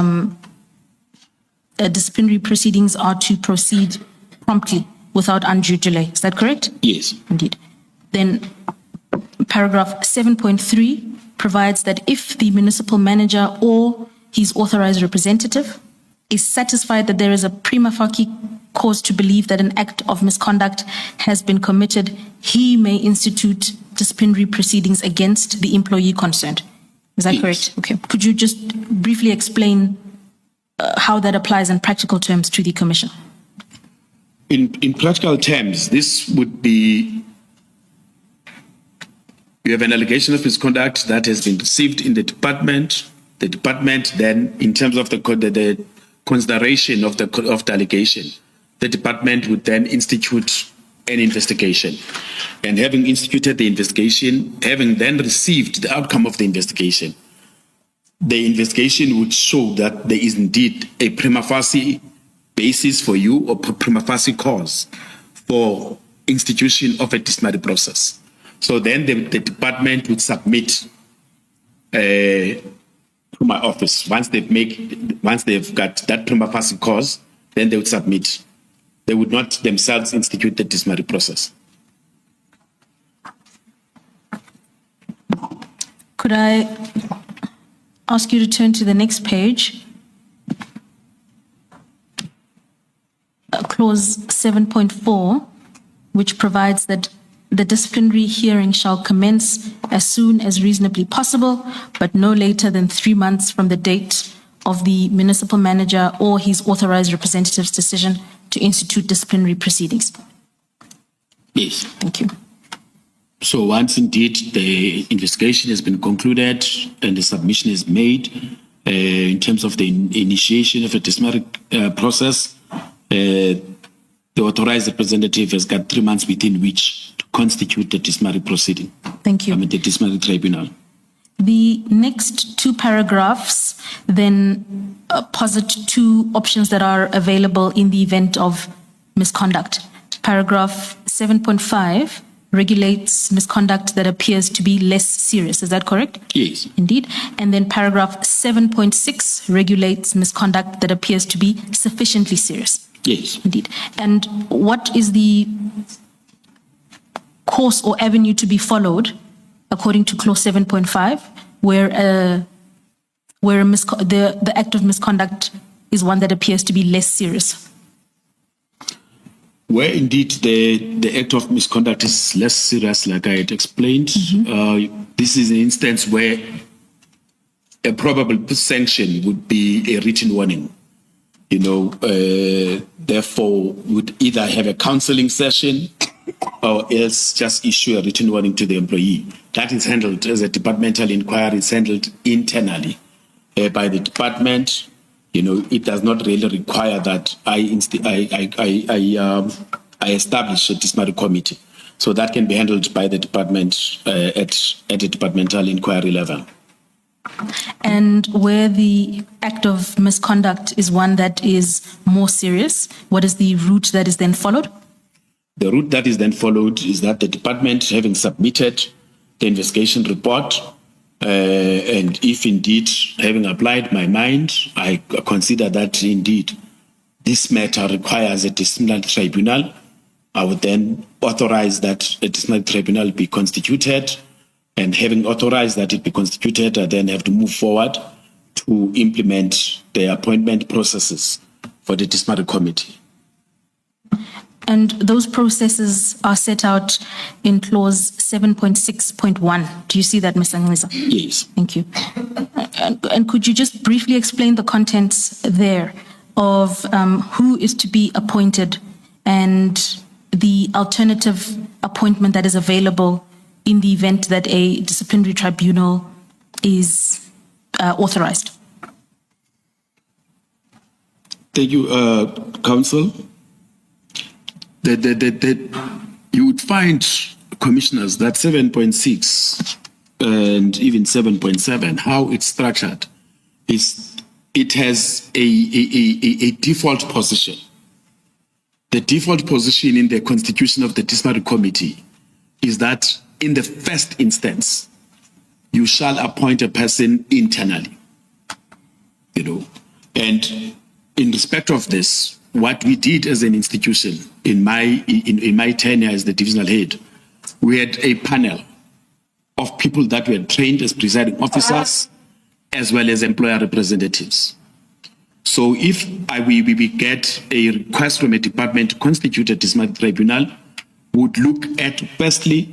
disciplinary proceedings are to proceed promptly without undue delay. Is that correct? Yes. Indeed. Then paragraph 7.3 provides that if the municipal manager or his authorized representative is satisfied that there is a prima facie cause to believe that an act of misconduct has been committed, he may institute disciplinary proceedings against the employee concerned. Is that Yes. correct? Okay. Could you just briefly explain how that applies in practical terms to the Commission? In practical terms, this would be, you have an allegation of misconduct that has been received in the department. The department then, in terms of the consideration of the allegation, the department would then institute an investigation. And having instituted the investigation, having then received the outcome of the investigation would show that there is indeed a prima facie basis for you or prima facie cause for institution of a disciplinary process. So then the department would submit to my office. Once they've got that prima facie cause, then they would submit. They would not themselves institute the disciplinary process. Could I ask you to turn to the next page? Clause 7.4, which provides that the disciplinary hearing shall commence as soon as reasonably possible, but no later than 3 months from the date of the municipal manager or his authorized representative's decision to institute disciplinary proceedings. Yes. Thank you. So once indeed the investigation has been concluded and the submission is made in terms of the initiation of a disciplinary process, the authorized representative has got 3 months within which to constitute the disciplinary proceeding. Thank you. The disciplinary tribunal. The next 2 paragraphs then posit 2 options that are available in the event of misconduct. Paragraph 7.5 regulates misconduct that appears to be less serious. Is that correct? Yes. Indeed. And then paragraph 7.6 regulates misconduct that appears to be sufficiently serious. Yes. Indeed. And what is the course or avenue to be followed according to clause 7.5, where the act of misconduct is one that appears to be less serious? Where indeed the act of misconduct is less serious, like I had explained, this is an instance where a probable sanction would be a written warning. Therefore, would either have a counseling session or else just issue a written warning to the employee. That is handled as a departmental inquiry. It's handled internally by the department. It does not really require that I establish a disciplinary committee. So that can be handled by the department at a departmental inquiry level. And where the act of misconduct is one that is more serious, what is the route that is then followed? The route that is then followed is that the department, having submitted the investigation report, and if indeed, having applied my mind, I consider that indeed this matter requires a disciplinary tribunal, I would then authorize that a disciplinary tribunal be constituted, and having authorized that it be constituted, I then have to move forward to implement the appointment processes for the disciplinary committee. And those processes are set out in clause 7.6.1. Do you see that, Mr. Nciza? Yes. Thank you. And could you just briefly explain the contents there of who is to be appointed and the alternative appointment that is available in the event that a disciplinary tribunal is authorized? Thank you, Council. You would find, commissioners, that 7.6 and even 7.7, how it's structured, is it has a default position. The default position in the constitution of the disciplinary committee is that in the first instance, you shall appoint a person internally, and in respect of this, what we did as an institution in my tenure as the divisional head, we had a panel of people that were trained as presiding officers as well as employer representatives. So if we get a request from a department to constitute a disciplinary tribunal, we would look at firstly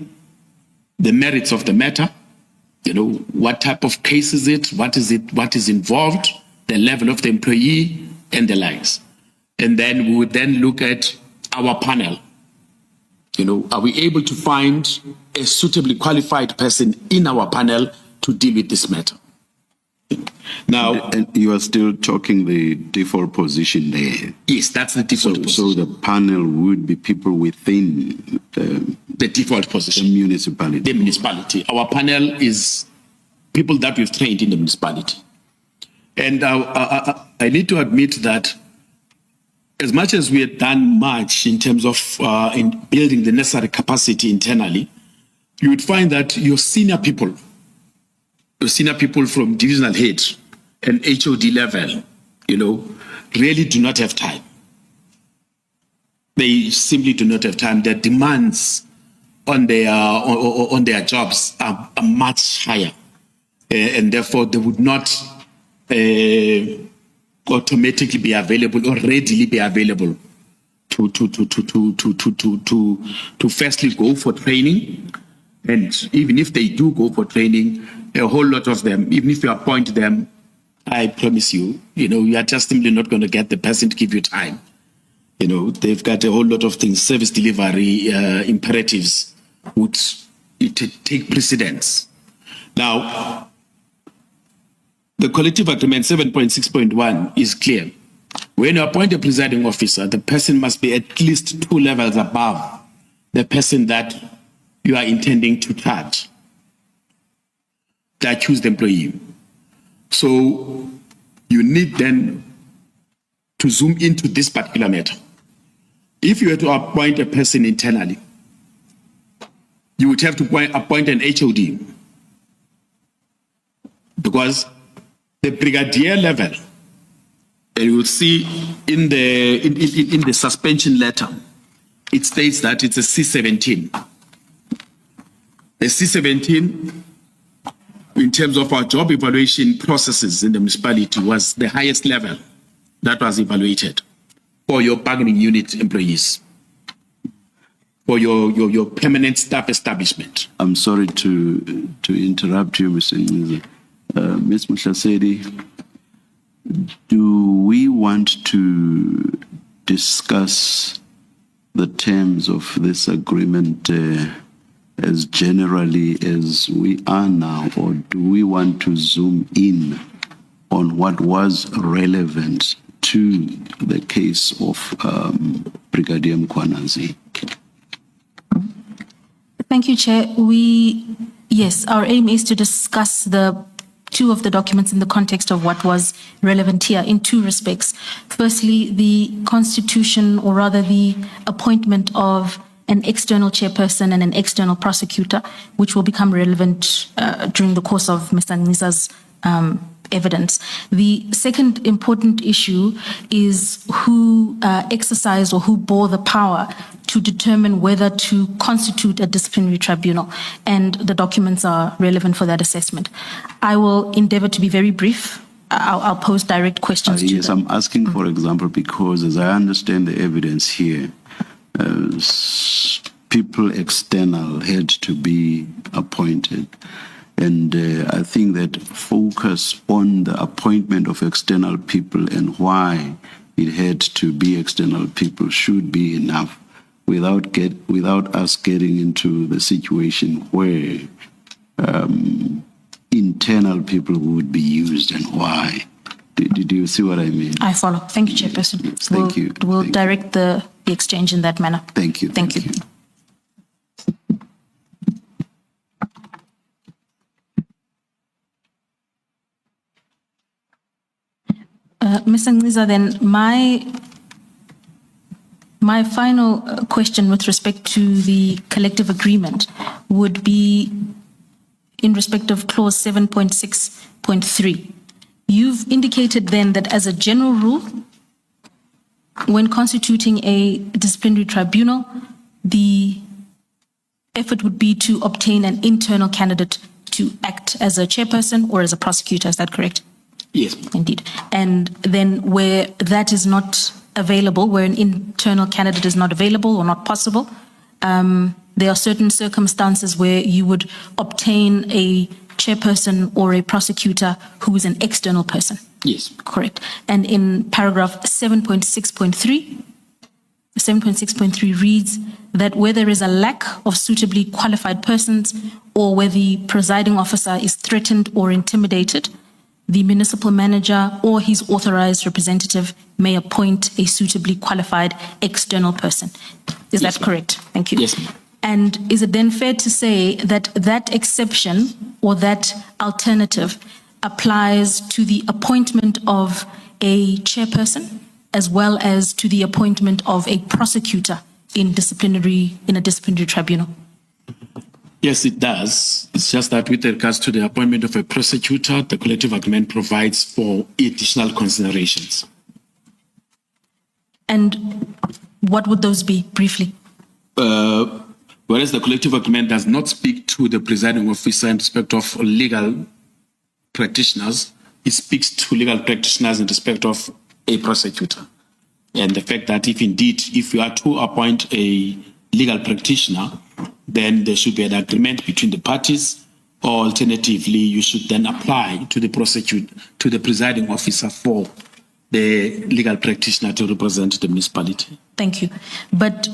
the merits of the matter, what type of case is it, what is involved, the level of the employee and the likes. And then we would then look at our panel. Are we able to find a suitably qualified person in our panel to deal with this matter? Now, And you are still talking the default position there. yes, that's the default position. So the panel would be people within The default the position. municipality. The municipality. Our panel is people that we've trained in the municipality. And I need to admit that as much as we had done much in terms of in building the necessary capacity internally, you would find that your senior people from divisional head and HOD level, really do not have time. They simply do not have time. Their demands on their jobs are much higher, and therefore they would not automatically be available or readily be available to firstly go for training. And even if they do go for training, a whole lot of them, even if you appoint them, I promise you, you are just simply not going to get the person to give you time. They've got a whole lot of things, service delivery imperatives would take precedence. Now, the collective agreement 7.6.1 is clear. When you appoint a presiding officer, the person must be at least 2 levels above the person that you are intending to charge, the accused employee. So you need then to zoom into this particular matter. If you were to appoint a person internally, you would have to appoint an HOD, because the brigadier level, and you will see in the suspension letter, it states that it's a C17. The C17, in terms of our job evaluation processes in the municipality, was the highest level that was evaluated for your bargaining unit employees, for your permanent staff establishment. I'm sorry to interrupt you, Mr. Nciza. Ms. Mkhwanazi, do we want to discuss the terms of this agreement as generally as we are now, or do we want to zoom in on what was relevant to the case of Brigadier Mkhwanazi? Thank you, Chair. Yes, our aim is to discuss the two of the documents in the context of what was relevant here in 2 respects. Firstly, the constitution, or rather the appointment of an external chairperson and an external prosecutor, which will become relevant during the course of Mr. Nciza's evidence. The second important issue is who exercised or who bore the power to determine whether to constitute a disciplinary tribunal, and the documents are relevant for that assessment. I will endeavor to be very brief. I'll pose direct questions to yes, them. I'm asking, for example, because as I understand the evidence here, people external had to be appointed. And I think that focus on the appointment of external people and why it had to be external people should be enough, without us getting into the situation where internal people would be used and why. Did you see what I mean? I follow. Thank you, Chairperson. Yes, thank you. We'll Thank direct the exchange in that manner. Thank you. Thank you. Mr. Nciza, then my final question with respect to the collective agreement would be in respect of clause 7.6.3. You've indicated then that as a general rule, when constituting a disciplinary tribunal, the effort would be to obtain an internal candidate to act as a chairperson or as a prosecutor. Is that correct? Yes. Indeed. And then where that is not available, where an internal candidate is not available or not possible, there are certain circumstances where you would obtain a chairperson or a prosecutor who is an external person. Yes. Correct. And in paragraph 7.6.3, 7.6.3 reads that where there is a lack of suitably qualified persons or where the presiding officer is threatened or intimidated, the municipal manager or his authorized representative may appoint a suitably qualified external person. Is Yes, that ma'am. correct? Thank you. Yes, ma'am. And is it then fair to say that that exception or that alternative applies to the appointment of a chairperson as well as to the appointment of a prosecutor in a disciplinary tribunal? Yes, it does. It's just that with regards to the appointment of a prosecutor, the collective agreement provides for additional considerations. And what would those be, briefly? Whereas the collective agreement does not speak to the presiding officer in respect of legal practitioners, it speaks to legal practitioners in respect of a prosecutor. And the fact that if you are to appoint a legal practitioner, then there should be an agreement between the parties, or alternatively, you should then apply to the presiding officer for the legal practitioner to represent the municipality. Thank you. But,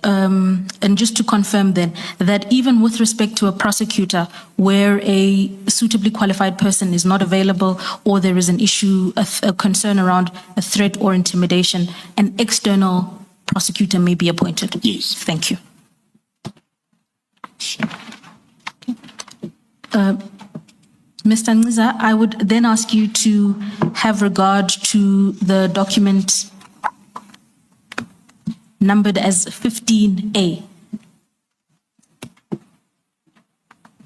and just to confirm then, that even with respect to a prosecutor, where a suitably qualified person is not available, or there is an issue, a concern around a threat or intimidation, an external prosecutor may be appointed? Yes. Thank you. Mr. Nciza, I would then ask you to have regard to the document numbered as 15A.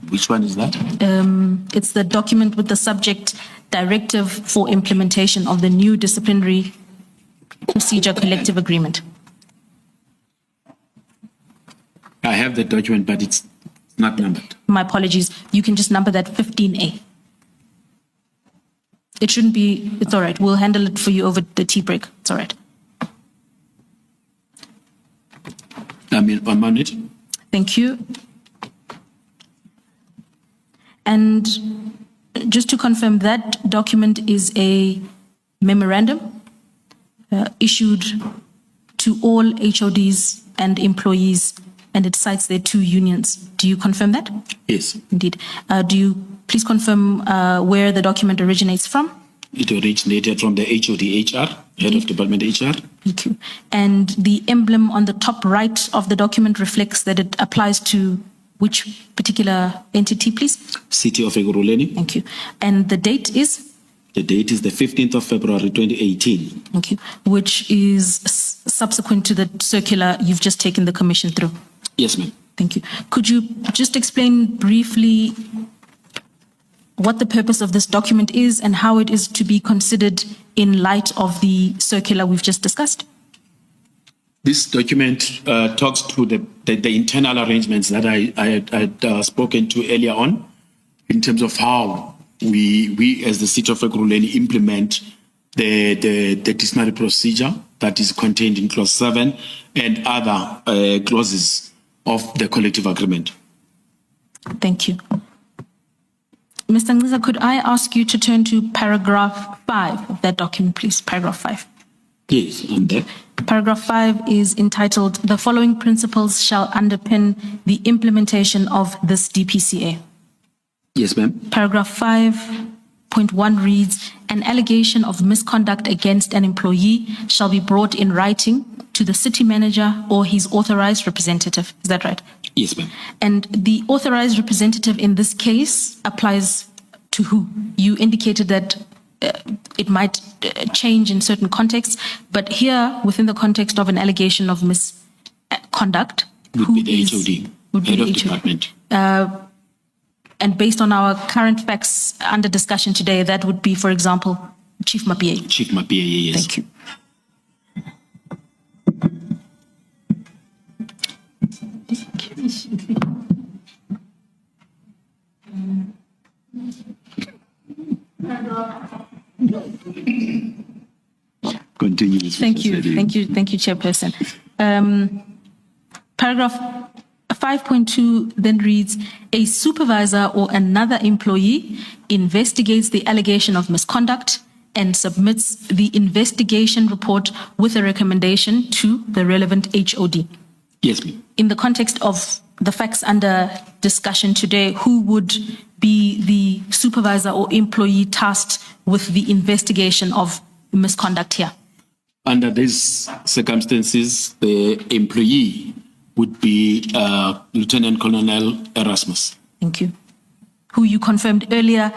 Which one is that? It's the document with the subject Directive for Implementation of the New Disciplinary Procedure Collective Agreement. I have the document, but it's not numbered. My apologies. You can just number that 15A. It shouldn't be, it's all right. We'll handle it for you over the tea break. It's all right. I'm on it. Thank you. And just to confirm, that document is a memorandum issued to all HODs and employees, and it cites their two unions. Do you confirm that? Yes. Indeed. Do you please confirm where the document originates from? It originated from the HOD HR, Head of Department HR. Thank you. And the emblem on the top right of the document reflects that it applies to which particular entity, please? City of Ekurhuleni. Thank you. And the date is? The date is the 15th of February, 2018. Thank you. Which is subsequent to the circular you've just taken the commission through? Yes, ma'am. Thank you. Could you just explain briefly what the purpose of this document is and how it is to be considered in light of the circular we've just discussed? This document talks to the internal arrangements that I had spoken to earlier on, in terms of how we as the City of Ekurhuleni implement the disciplinary procedure that is contained in Clause 7 and other clauses of the collective agreement. Thank you. Mr. Nciza, could I ask you to turn to paragraph 5 of that document, please? Paragraph 5. Yes, I'm there. Paragraph 5 is entitled, "The following principles shall underpin the implementation of this DPCA." Yes, ma'am. Paragraph 5.1 reads, "An allegation of misconduct against an employee shall be brought in writing to the city manager or his authorized representative." Is that right? Yes, ma'am. And the authorized representative in this case applies to who? You indicated that it might change in certain contexts, but here, within the context of an allegation of misconduct, Would be the HOD, would be Head the of HOD. Department. And based on our current facts under discussion today, that would be, for example, Chief Mapiyeye. Chief Mapiyeye, yes. Thank you. Continue. Ms. Thank you. Mkhwanazi. Thank you, Chairperson. Paragraph 5.2 then reads, "A supervisor or another employee investigates the allegation of misconduct and submits the investigation report with a recommendation to the relevant HOD." Yes, ma'am. In the context of the facts under discussion today, who would be the supervisor or employee tasked with the investigation of misconduct here? Under these circumstances, the employee would be Lieutenant Colonel Erasmus. Thank you. Who you confirmed earlier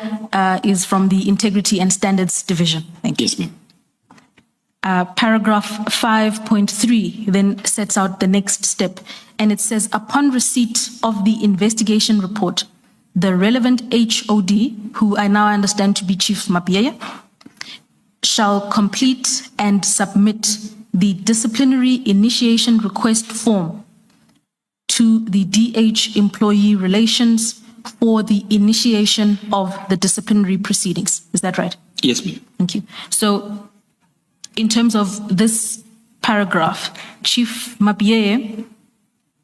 is from the Integrity and Standards Division. Thank you. Yes, ma'am. Paragraph 5.3 then sets out the next step, and it says, upon receipt of the investigation report, the relevant HOD, who I now understand to be Chief Mapiyeye, shall complete and submit the disciplinary initiation request form to the DH Employee Relations for the initiation of the disciplinary proceedings. Is that right? Yes, ma'am. Thank you. So, in terms of this paragraph, Chief Mapiyeye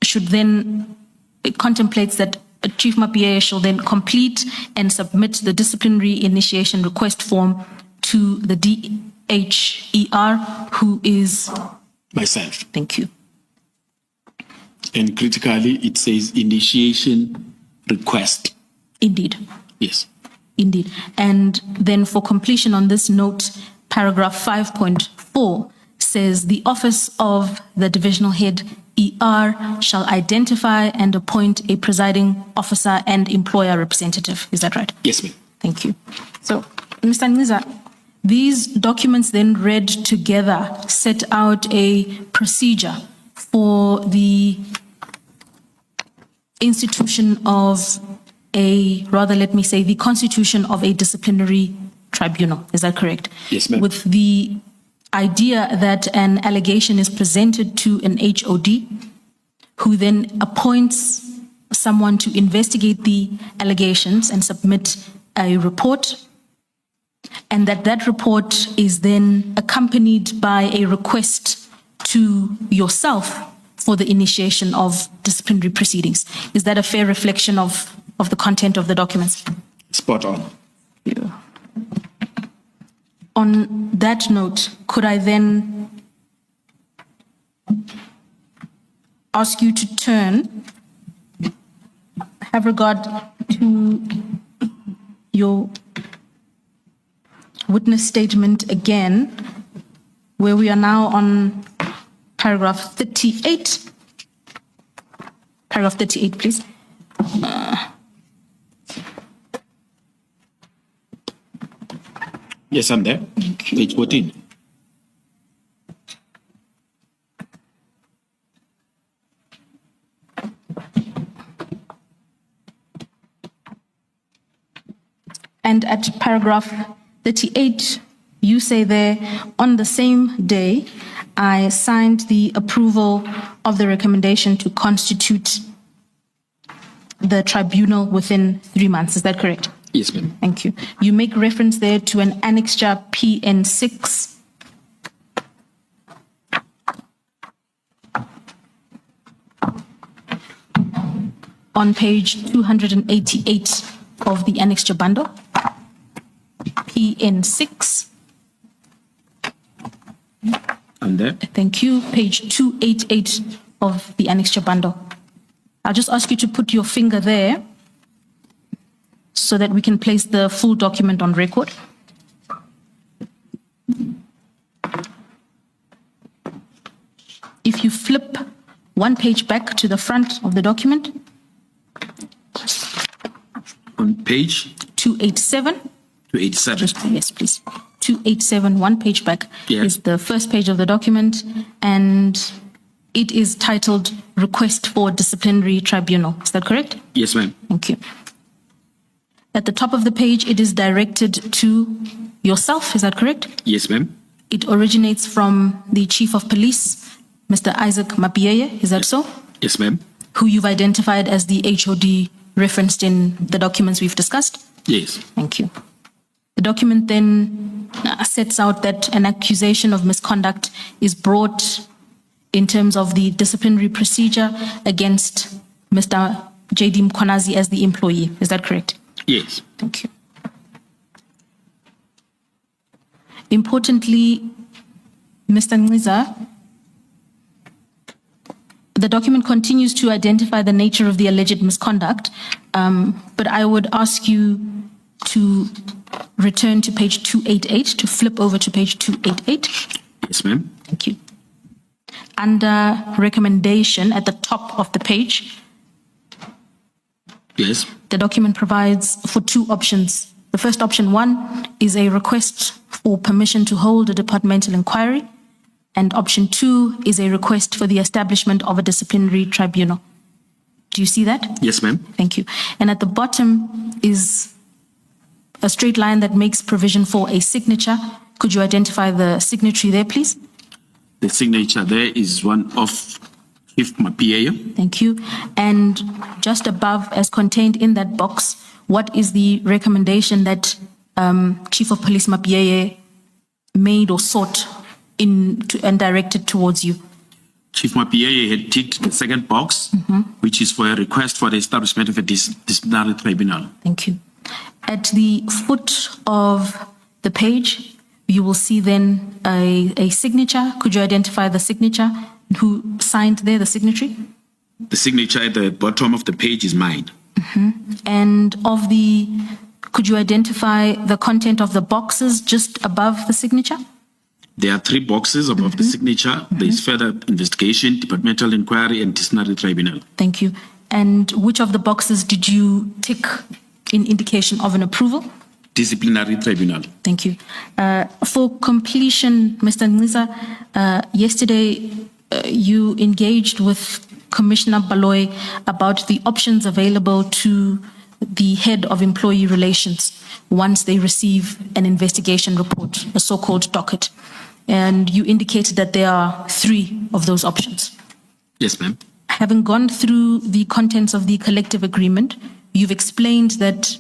should then, it contemplates that Chief Mapiyeye shall then complete and submit the disciplinary initiation request form to the DHER, who is Myself. Thank you. And critically, it says initiation request. Indeed. Yes. Indeed. And then for completion on this note, paragraph 5.4 says the office of the divisional head ER shall identify and appoint a presiding officer and employer representative. Is that right? Yes, ma'am. Thank you. So, Mr. Nciza, these documents then read together set out a procedure for the institution of the constitution of a disciplinary tribunal. Is that correct? Yes, ma'am. With the idea that an allegation is presented to an HOD, who then appoints someone to investigate the allegations and submit a report, and that report is then accompanied by a request to yourself for the initiation of disciplinary proceedings. Is that a fair reflection of the content of the documents? Spot on. Yeah. On that note, could I then ask you to have regard to your witness statement again, where we are now on paragraph 38. Paragraph 38, please. Yes, I'm there. Page 14. And at paragraph 38, you say there, on the same day, I signed the approval of the recommendation to constitute the tribunal within 3 months. Is that correct? Yes, ma'am. Thank you. You make reference there to an annexure PN6. On page 288 of the annexure bundle. PN6. I'm there. Thank you. Page 288 of the annexure bundle. I'll just ask you to put your finger there so that we can place the full document on record. If you flip one page back to the front of the document, On page 287. 287. Yes, please. 287, one page back, Yeah. is the first page of the document, and it is titled Request for Disciplinary Tribunal. Is that correct? Yes, ma'am. Thank you. At the top of the page, it is directed to yourself. Is that correct? Yes, ma'am. It originates from the Chief of Police, Mr. Isaac Mapiyeye. Is that so? Yes, ma'am. Who you've identified as the HOD referenced in the documents we've discussed? Yes. Thank you. The document then sets out that an accusation of misconduct is brought in terms of the disciplinary procedure against Mr. J.D. Mkhwanazi as the employee. Is that correct? Yes. Thank you. Importantly, Mr. Nciza, the document continues to identify the nature of the alleged misconduct, but I would ask you to return to page 288, to flip over to page 288. Yes, ma'am. Thank you. Under recommendation at the top of the page, Yes. the document provides for two options. The first option one is a request or permission to hold a departmental inquiry. And option 2 is a request for the establishment of a disciplinary tribunal. Do you see that? Yes, ma'am. Thank you. And at the bottom is a straight line that makes provision for a signature. Could you identify the signatory there, please? The signature there is one of Chief Mapiyeye. Thank you. And just above, as contained in that box, what is the recommendation that Chief of Police Mapiyeye made or sought and directed towards you? Chief Mapiyeye had ticked the second box, which is for a request for the establishment of a disciplinary tribunal. Thank you. At the foot of the page, you will see then a signature. Could you identify the signature? Who signed there, the signatory? The signature at the bottom of the page is mine. And could you identify the content of the boxes just above the signature? There are 3 boxes above the signature. There is further investigation, departmental inquiry, and disciplinary tribunal. Thank you. And which of the boxes did you tick in indication of an approval? Disciplinary tribunal. Thank you. For completion, Mr. Nciza, yesterday you engaged with Commissioner Baloy about the options available to the head of employee relations once they receive an investigation report, a so-called docket. And you indicated that there are 3 of those options. Yes, ma'am. Having gone through the contents of the collective agreement, you've explained that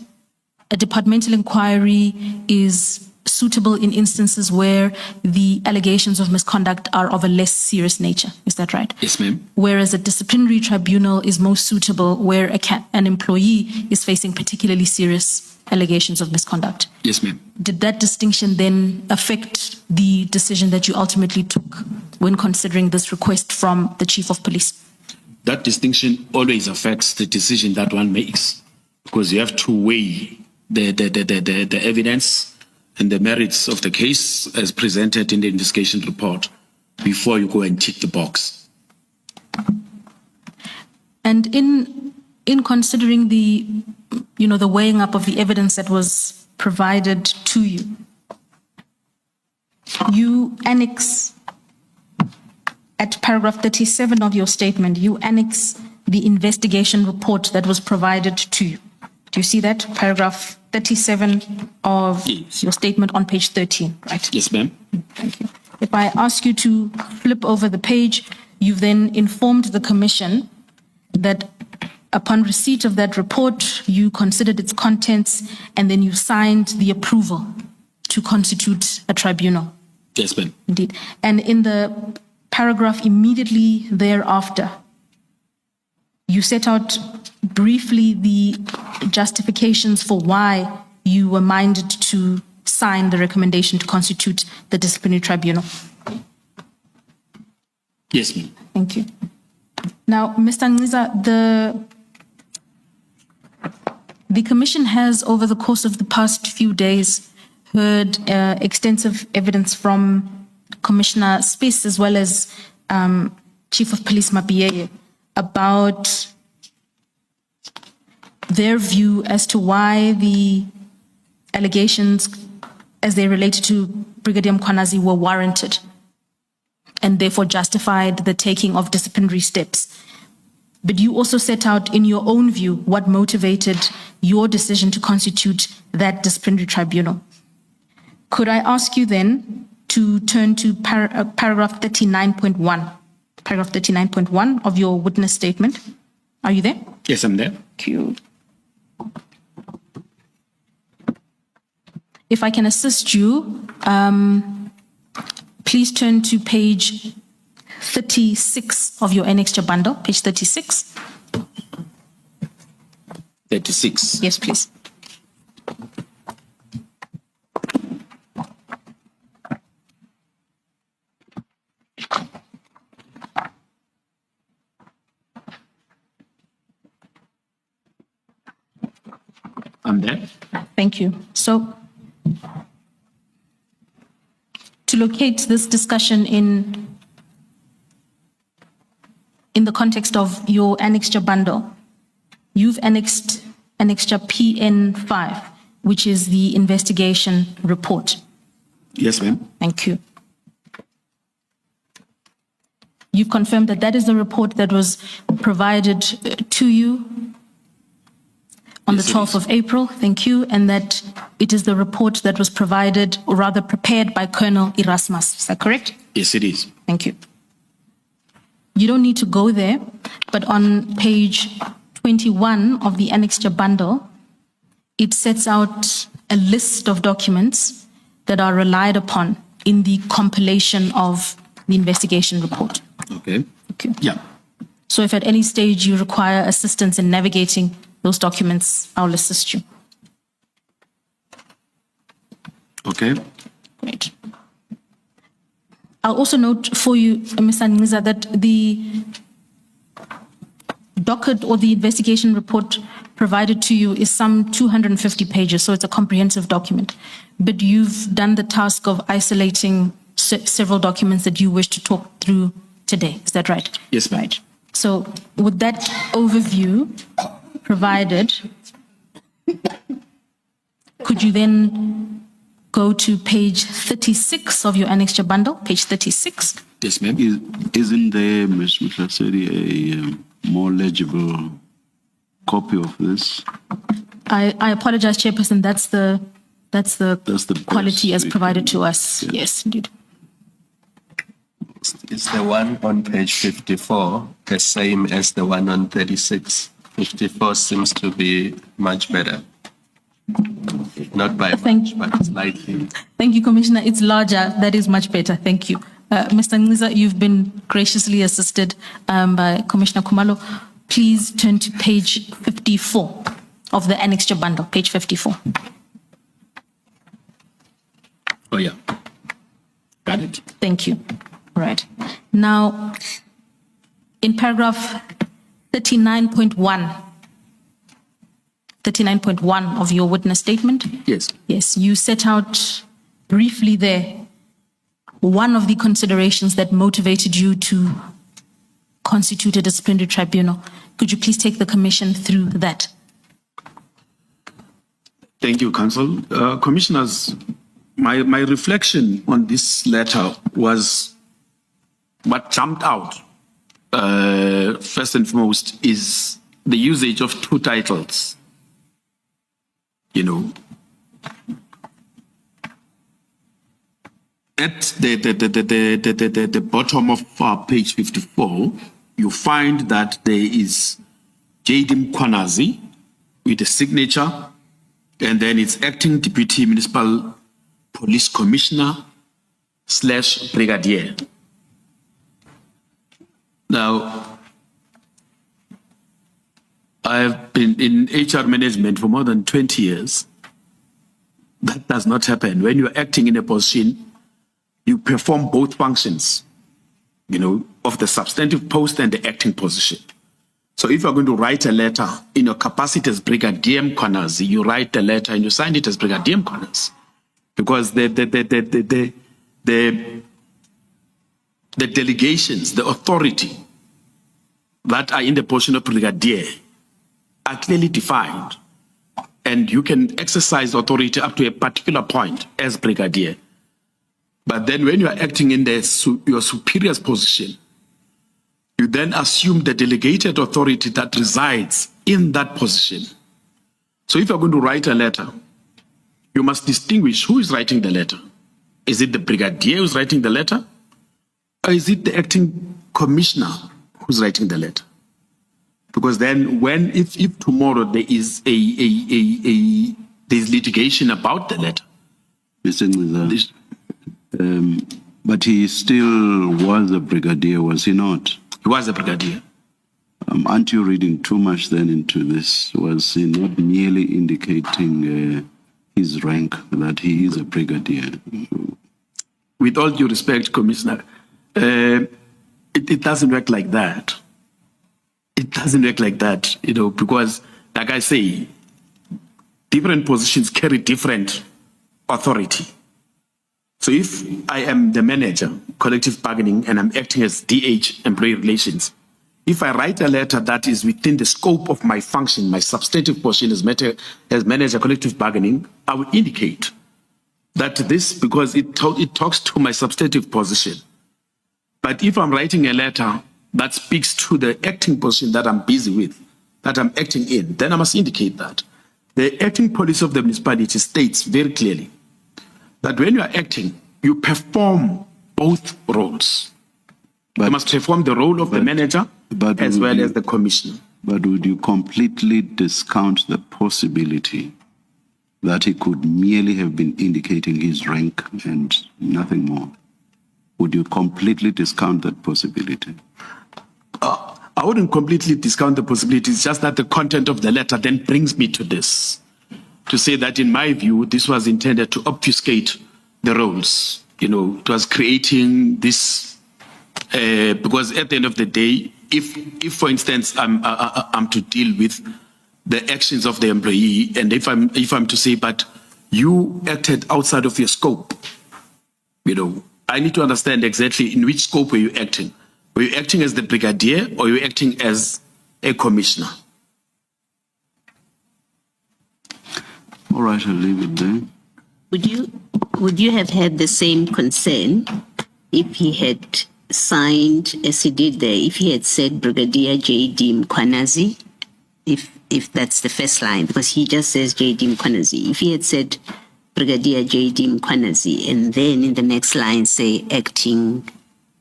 a departmental inquiry is suitable in instances where the allegations of misconduct are of a less serious nature. Is that right? Yes, ma'am. Whereas a disciplinary tribunal is most suitable where an employee is facing particularly serious allegations of misconduct. Yes, ma'am. Did that distinction then affect the decision that you ultimately took when considering this request from the Chief of Police? That distinction always affects the decision that one makes, because you have to weigh the evidence and the merits of the case as presented in the investigation report before you go and tick the box. And in considering the weighing up of the evidence that was provided to you, you annex at paragraph 37 of your statement, you annex the investigation report that was provided to you. Do you see that? Paragraph 37 of your statement on page 13, right? Yes, ma'am. Thank you. If I ask you to flip over the page, you've then informed the Commission that upon receipt of that report, you considered its contents and then you signed the approval to constitute a tribunal. Yes, ma'am. Indeed. And in the paragraph immediately thereafter, you set out briefly the justifications for why you were minded to sign the recommendation to constitute the disciplinary tribunal. Yes, ma'am. Thank you. Now, Mr. Nciza, the Commission has, over the course of the past few days, heard extensive evidence from Commissioner Spies as well as Chief of Police Mapiyeye about their view as to why the allegations as they related to Brigadier Mkhwanazi were warranted and therefore justified the taking of disciplinary steps. But you also set out in your own view what motivated your decision to constitute that disciplinary tribunal. Could I ask you then to turn to paragraph 39.1, paragraph 39.1 of your witness statement? Are you there? Yes, I'm there. Thank you. If I can assist you, please turn to page 36 of your annexure bundle, page 36. 36. Yes, please. I'm there. Thank you. So, to locate this discussion in the context of your annexure bundle, you've annexed annexure PN5, which is the investigation report. Yes, ma'am. Thank you. You've confirmed that that is the report that was provided to you on Yes, the it 12th of April. Thank you. And that it is the report that was provided, or rather prepared by Colonel Erasmus. Is that correct? Yes, it is. Thank you. You don't need to go there, but on page 21 of the annexure bundle, it sets out a list of documents that are relied upon in the compilation of the investigation report. Okay. Okay. Yeah. So if at any stage you require assistance in navigating those documents, I'll assist you. Okay. Great. I'll also note for you, Mr. Nciza, that the docket or the investigation report provided to you is some 250 pages, so it's a comprehensive document. But you've done the task of isolating several documents that you wish to talk through today. Is that right? Yes, ma'am. Right. So with that overview provided, could you then go to page 36 of your annexure bundle, page 36? Yes, ma'am. Isn't there, Ms. Mkhwanazi, a more legible copy of this? I apologize, Chairperson. That's the quality as best we provided can- to us. yeah. Yes, indeed. Is the one on page 54 the same as the one on 36? 54 seems to be much better. Not by Thank much, but slightly. Thank you, Commissioner. It's larger. That is much better. Thank you. Mr. Nciza, you've been graciously assisted by Commissioner Khumalo. Please turn to page 54 of the annexure bundle, page 54. Oh, yeah. Got it. Thank you. Right. Now, in paragraph 39.1 of your witness statement, Yes. yes, you set out briefly there one of the considerations that motivated you to constitute a disciplinary tribunal. Could you please take the commission through that? Thank you, Counsel. Commissioners, my reflection on this letter was what jumped out, first and foremost, is the usage of two titles. You know, at the bottom of page 54, you find that there is J.D. Mkhwanazi with a signature, and then it's Acting Deputy Municipal Police Commissioner / Brigadier. Now, I've been in HR management for more than 20 years. That does not happen. When you're acting in a position, you perform both functions, you know, of the substantive post and the acting position. So if you're going to write a letter in your capacity as Brigadier Mkhwanazi, you write the letter and you sign it as Brigadier Mkhwanazi. Because the delegations, the authority that are in the position of Brigadier are clearly defined. And you can exercise authority up to a particular point as Brigadier. But then when you are acting in your superior's position, you then assume the delegated authority that resides in that position. So if you're going to write a letter, you must distinguish who is writing the letter. Is it the Brigadier who's writing the letter? Or is it the acting commissioner who's writing the letter? Because then if tomorrow there is there's litigation about the letter. Mr. Nciza, but he still was a brigadier, was he not? He was a brigadier. Aren't you reading too much then into this? Was he not merely indicating his rank, that he is a brigadier? With all due respect, Commissioner, it doesn't work like that. It doesn't work like that, you know, because, like I say, different positions carry different authority. So if I am the manager, collective bargaining, and I'm acting as DH, employee relations, if I write a letter that is within the scope of my function, my substantive position as manager, collective bargaining, I will indicate that this, because it talks to my substantive position. But if I'm writing a letter that speaks to the acting position that I'm busy with, that I'm acting in, then I must indicate that. The acting policy of the municipality states very clearly that when you are acting, you perform both roles. You must perform the role of the manager as well as the commissioner. But would you completely discount the possibility that he could merely have been indicating his rank and nothing more? Would you completely discount that possibility? I wouldn't completely discount the possibility. It's just that the content of the letter then brings me to this, to say that in my view, this was intended to obfuscate the roles. You know, it was creating this, because at the end of the day, if for instance, I'm to deal with the actions of the employee, and if I'm to say, but you acted outside of your scope, you know, I need to understand exactly in which scope were you acting. Were you acting as the brigadier or were you acting as a commissioner? All right, I'll leave it there. Would you have had the same concern if he had signed, as he did there, if he had said Brigadier J.D. Mkhwanazi, if that's the first line, because he just says J.D. Mkhwanazi. If he had said Brigadier J.D. Mkhwanazi, and then in the next line say acting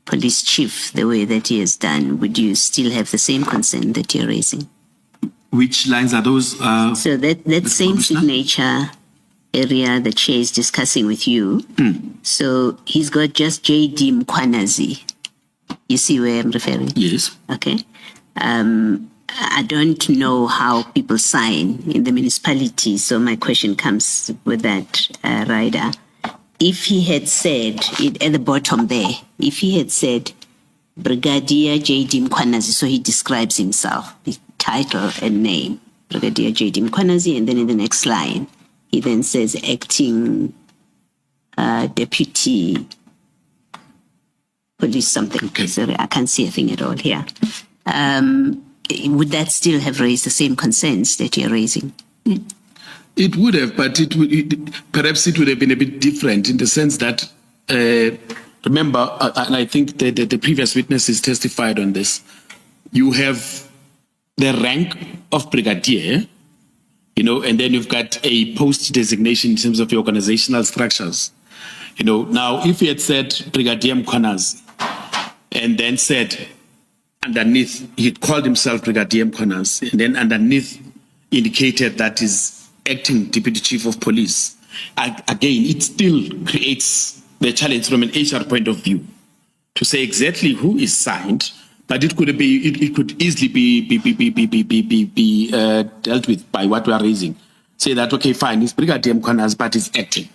police chief, the way that he has done, would you still have the same concern that you're raising? Which lines are those? So that same signature area the chair is discussing with you. So he's got just J.D. Mkhwanazi. You see where I'm referring? Yes. Okay. I don't know how people sign in the municipality, so my question comes with that, Ryder. If he had said it at the bottom there, if he had said Brigadier J.D. Mkhwanazi, so he describes himself, the title and name, Brigadier J.D. Mkhwanazi, and then in the next line, he then says acting deputy police something. Okay. Sorry, I can't see a thing at all here. Would that still have raised the same concerns that you're raising? It would have, but perhaps it would have been a bit different in the sense that, remember, and I think the previous witnesses testified on this, you have the rank of brigadier, you know, and then you've got a post designation in terms of your organizational structures. You know, now if he had said Brigadier Mkhwanazi and then said underneath, he called himself Brigadier Mkhwanazi, and then underneath indicated that is acting deputy chief of police. Again, it still creates the challenge from an HR point of view to say exactly who is signed, but it could easily be dealt with by what we are raising. Say that, okay, fine, it's Brigadier Mkhwanazi, but it's acting.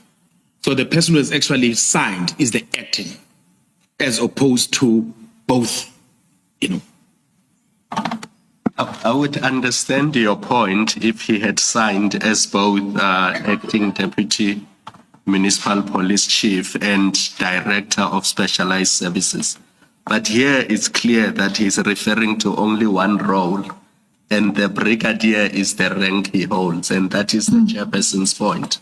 So the person who is actually signed is the acting, as opposed to both, you know. I would understand your point if he had signed as both acting deputy municipal police chief and director of specialized services. But here it's clear that he's referring to only one role, and the brigadier is the rank he holds, and that is the chairperson's point,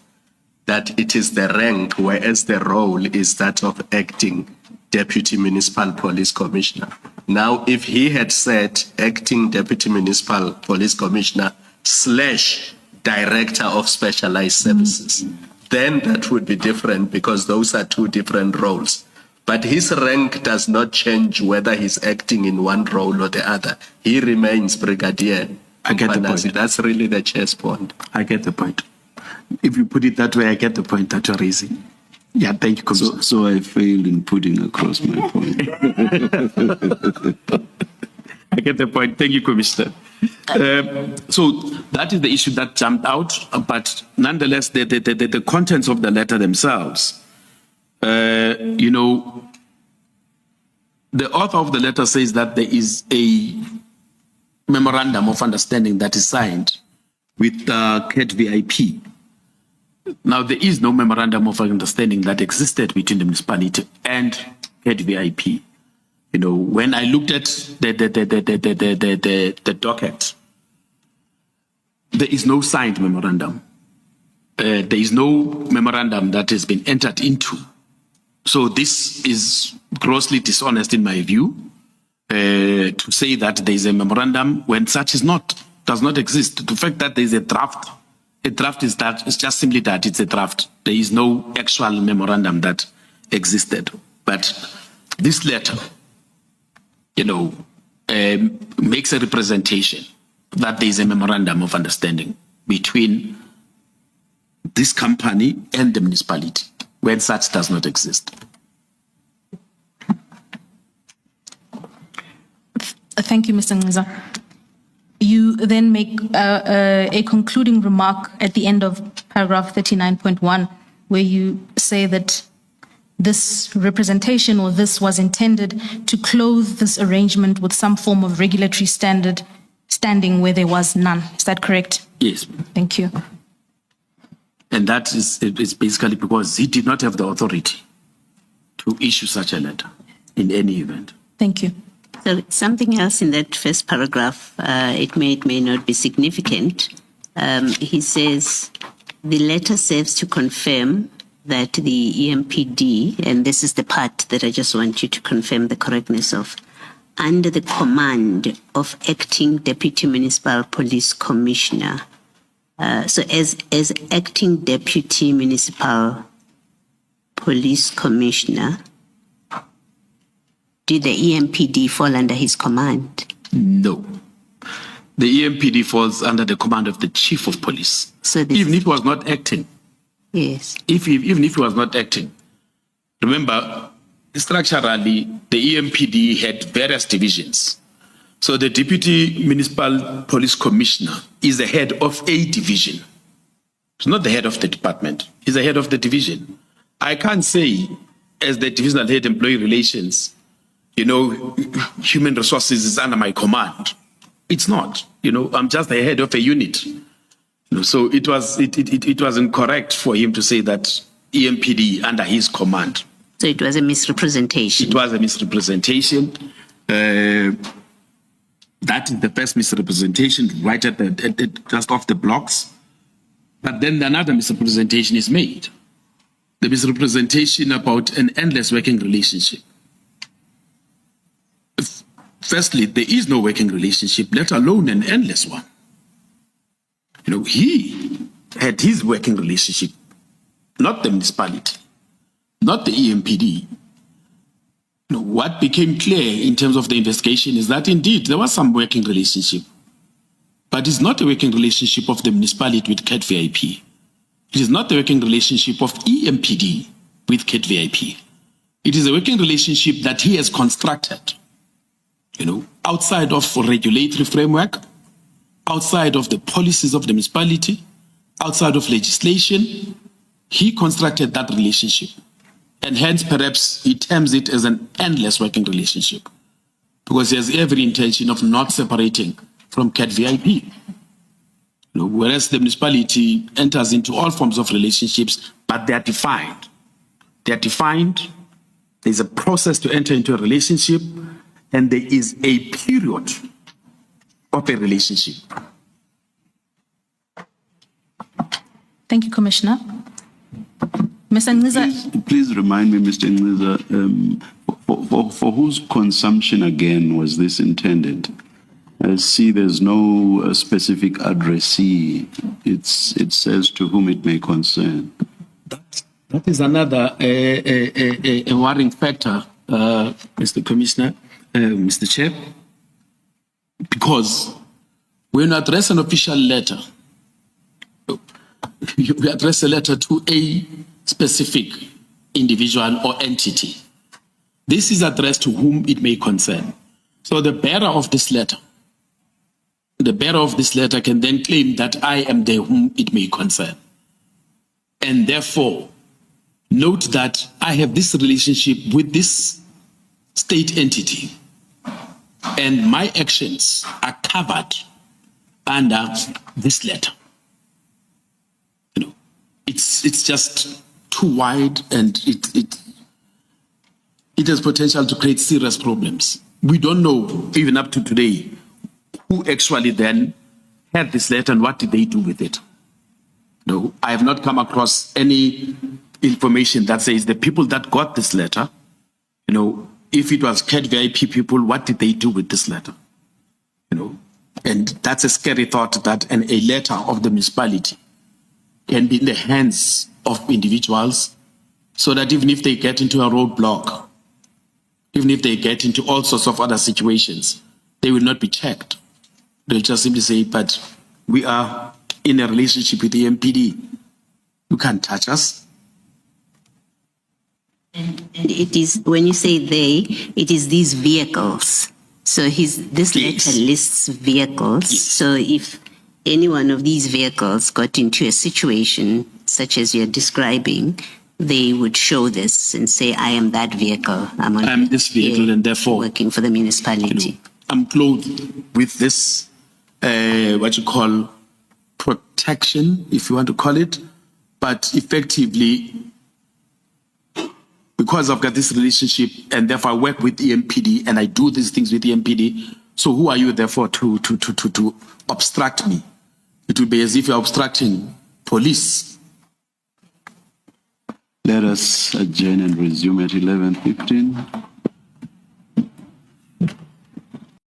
that it is the rank, whereas the role is that of acting deputy municipal police commissioner. Now, if he had said acting deputy municipal police commissioner / director of specialized services, then that would be different because those are two different roles. But his rank does not change whether he's acting in one role or the other. He remains brigadier. I get the point. That's really the chair's point. I get the point. If you put it that way, I get the point that you're raising. Yeah, thank you, Commissioner. So I failed in putting across my point. I get the point. Thank you, Commissioner. So that is the issue that jumped out, but nonetheless, the contents of the letter themselves, you know, the author of the letter says that there is a memorandum of understanding that is signed with KVIP. Now, there is no memorandum of understanding that existed between the municipality and KVIP. You know, when I looked at the docket, there is no signed memorandum. There is no memorandum that has been entered into. So this is grossly dishonest in my view, to say that there is a memorandum when such does not exist. The fact that there is a draft is that it's just simply that it's a draft. There is no actual memorandum that existed. But this letter, makes a representation that there is a memorandum of understanding between this company and the municipality when such does not exist. Thank you, Mr. Nciza. You then make a concluding remark at the end of paragraph 39.1, where you say that this representation or this was intended to clothe this arrangement with some form of regulatory standing where there was none. Is that correct? Yes. Thank you. And that is basically because he did not have the authority to issue such a letter in any event. Thank you. So something else in that first paragraph, it may not be significant. He says, the letter serves to confirm that the EMPD, and this is the part that I just want you to confirm the correctness of, under the command of Acting Deputy Municipal Police Commissioner. So as Acting Deputy Municipal Police Commissioner, did the EMPD fall under his command? No. The EMPD falls under the command of the Chief of Police. So even if he was not acting. Yes. Even if he was not acting. Remember, structurally, the EMPD had various divisions. So the Deputy Municipal Police Commissioner is the head of a division. He's not the head of the department. He's the head of the division. I can't say, as the divisional head employee relations, human resources is under my command. It's not. I'm just the head of a unit. So it was incorrect for him to say that EMPD under his command. So it was a misrepresentation. It was a misrepresentation. That is the first misrepresentation, right at just off the blocks. But then another misrepresentation is made. The misrepresentation about an endless working relationship. Firstly, there is no working relationship, let alone an endless one. He had his working relationship, not the municipality, not the EMPD. What became clear in terms of the investigation is that indeed there was some working relationship, but it's not a working relationship of the municipality with KVIP. It is not the working relationship of EMPD with KVIP. It is a working relationship that he has constructed, outside of regulatory framework, outside of the policies of the municipality, outside of legislation. He constructed that relationship. And hence, perhaps he terms it as an endless working relationship because he has every intention of not separating from KVIP. Whereas the municipality enters into all forms of relationships, but they are defined. They are defined. There's a process to enter into a relationship, and there is a period of a relationship. Thank you, Commissioner. Mr. Nciza. Please remind me, Mr. Nciza, for whose consumption again was this intended? I see there's no specific addressee. It says to whom it may concern. That is another a worrying factor, Mr. Commissioner, Mr. Chair, because when you address an official letter, you address a letter to a specific individual or entity. This is addressed to whom it may concern. So the bearer of this letter can then claim that I am the whom it may concern. And therefore, note that I have this relationship with this state entity, and my actions are covered under this letter. It's just too wide, and it has potential to create serious problems. We don't know, even up to today, who actually then had this letter and what did they do with it. No, I have not come across any information that says the people that got this letter, if it was KVIP people, what did they do with this letter? And that's a scary thought that a letter of the municipality can be in the hands of individuals, so that even if they get into a roadblock, even if they get into all sorts of other situations, they will not be checked. They'll just simply say, but we are in a relationship with the EMPD. You can't touch us. And it is, when you say they, it is these vehicles. So this letter lists vehicles. Yes. So if any one of these vehicles got into a situation such as you're describing, they would show this and say, I am that vehicle. I'm this vehicle, and therefore working for the municipality. I'm clothed with this, what you call protection, if you want to call it, but effectively, because I've got this relationship and therefore I work with the EMPD and I do these things with the EMPD, so who are you therefore to obstruct me? It will be as if you're obstructing police. Let us adjourn and resume at 11:15.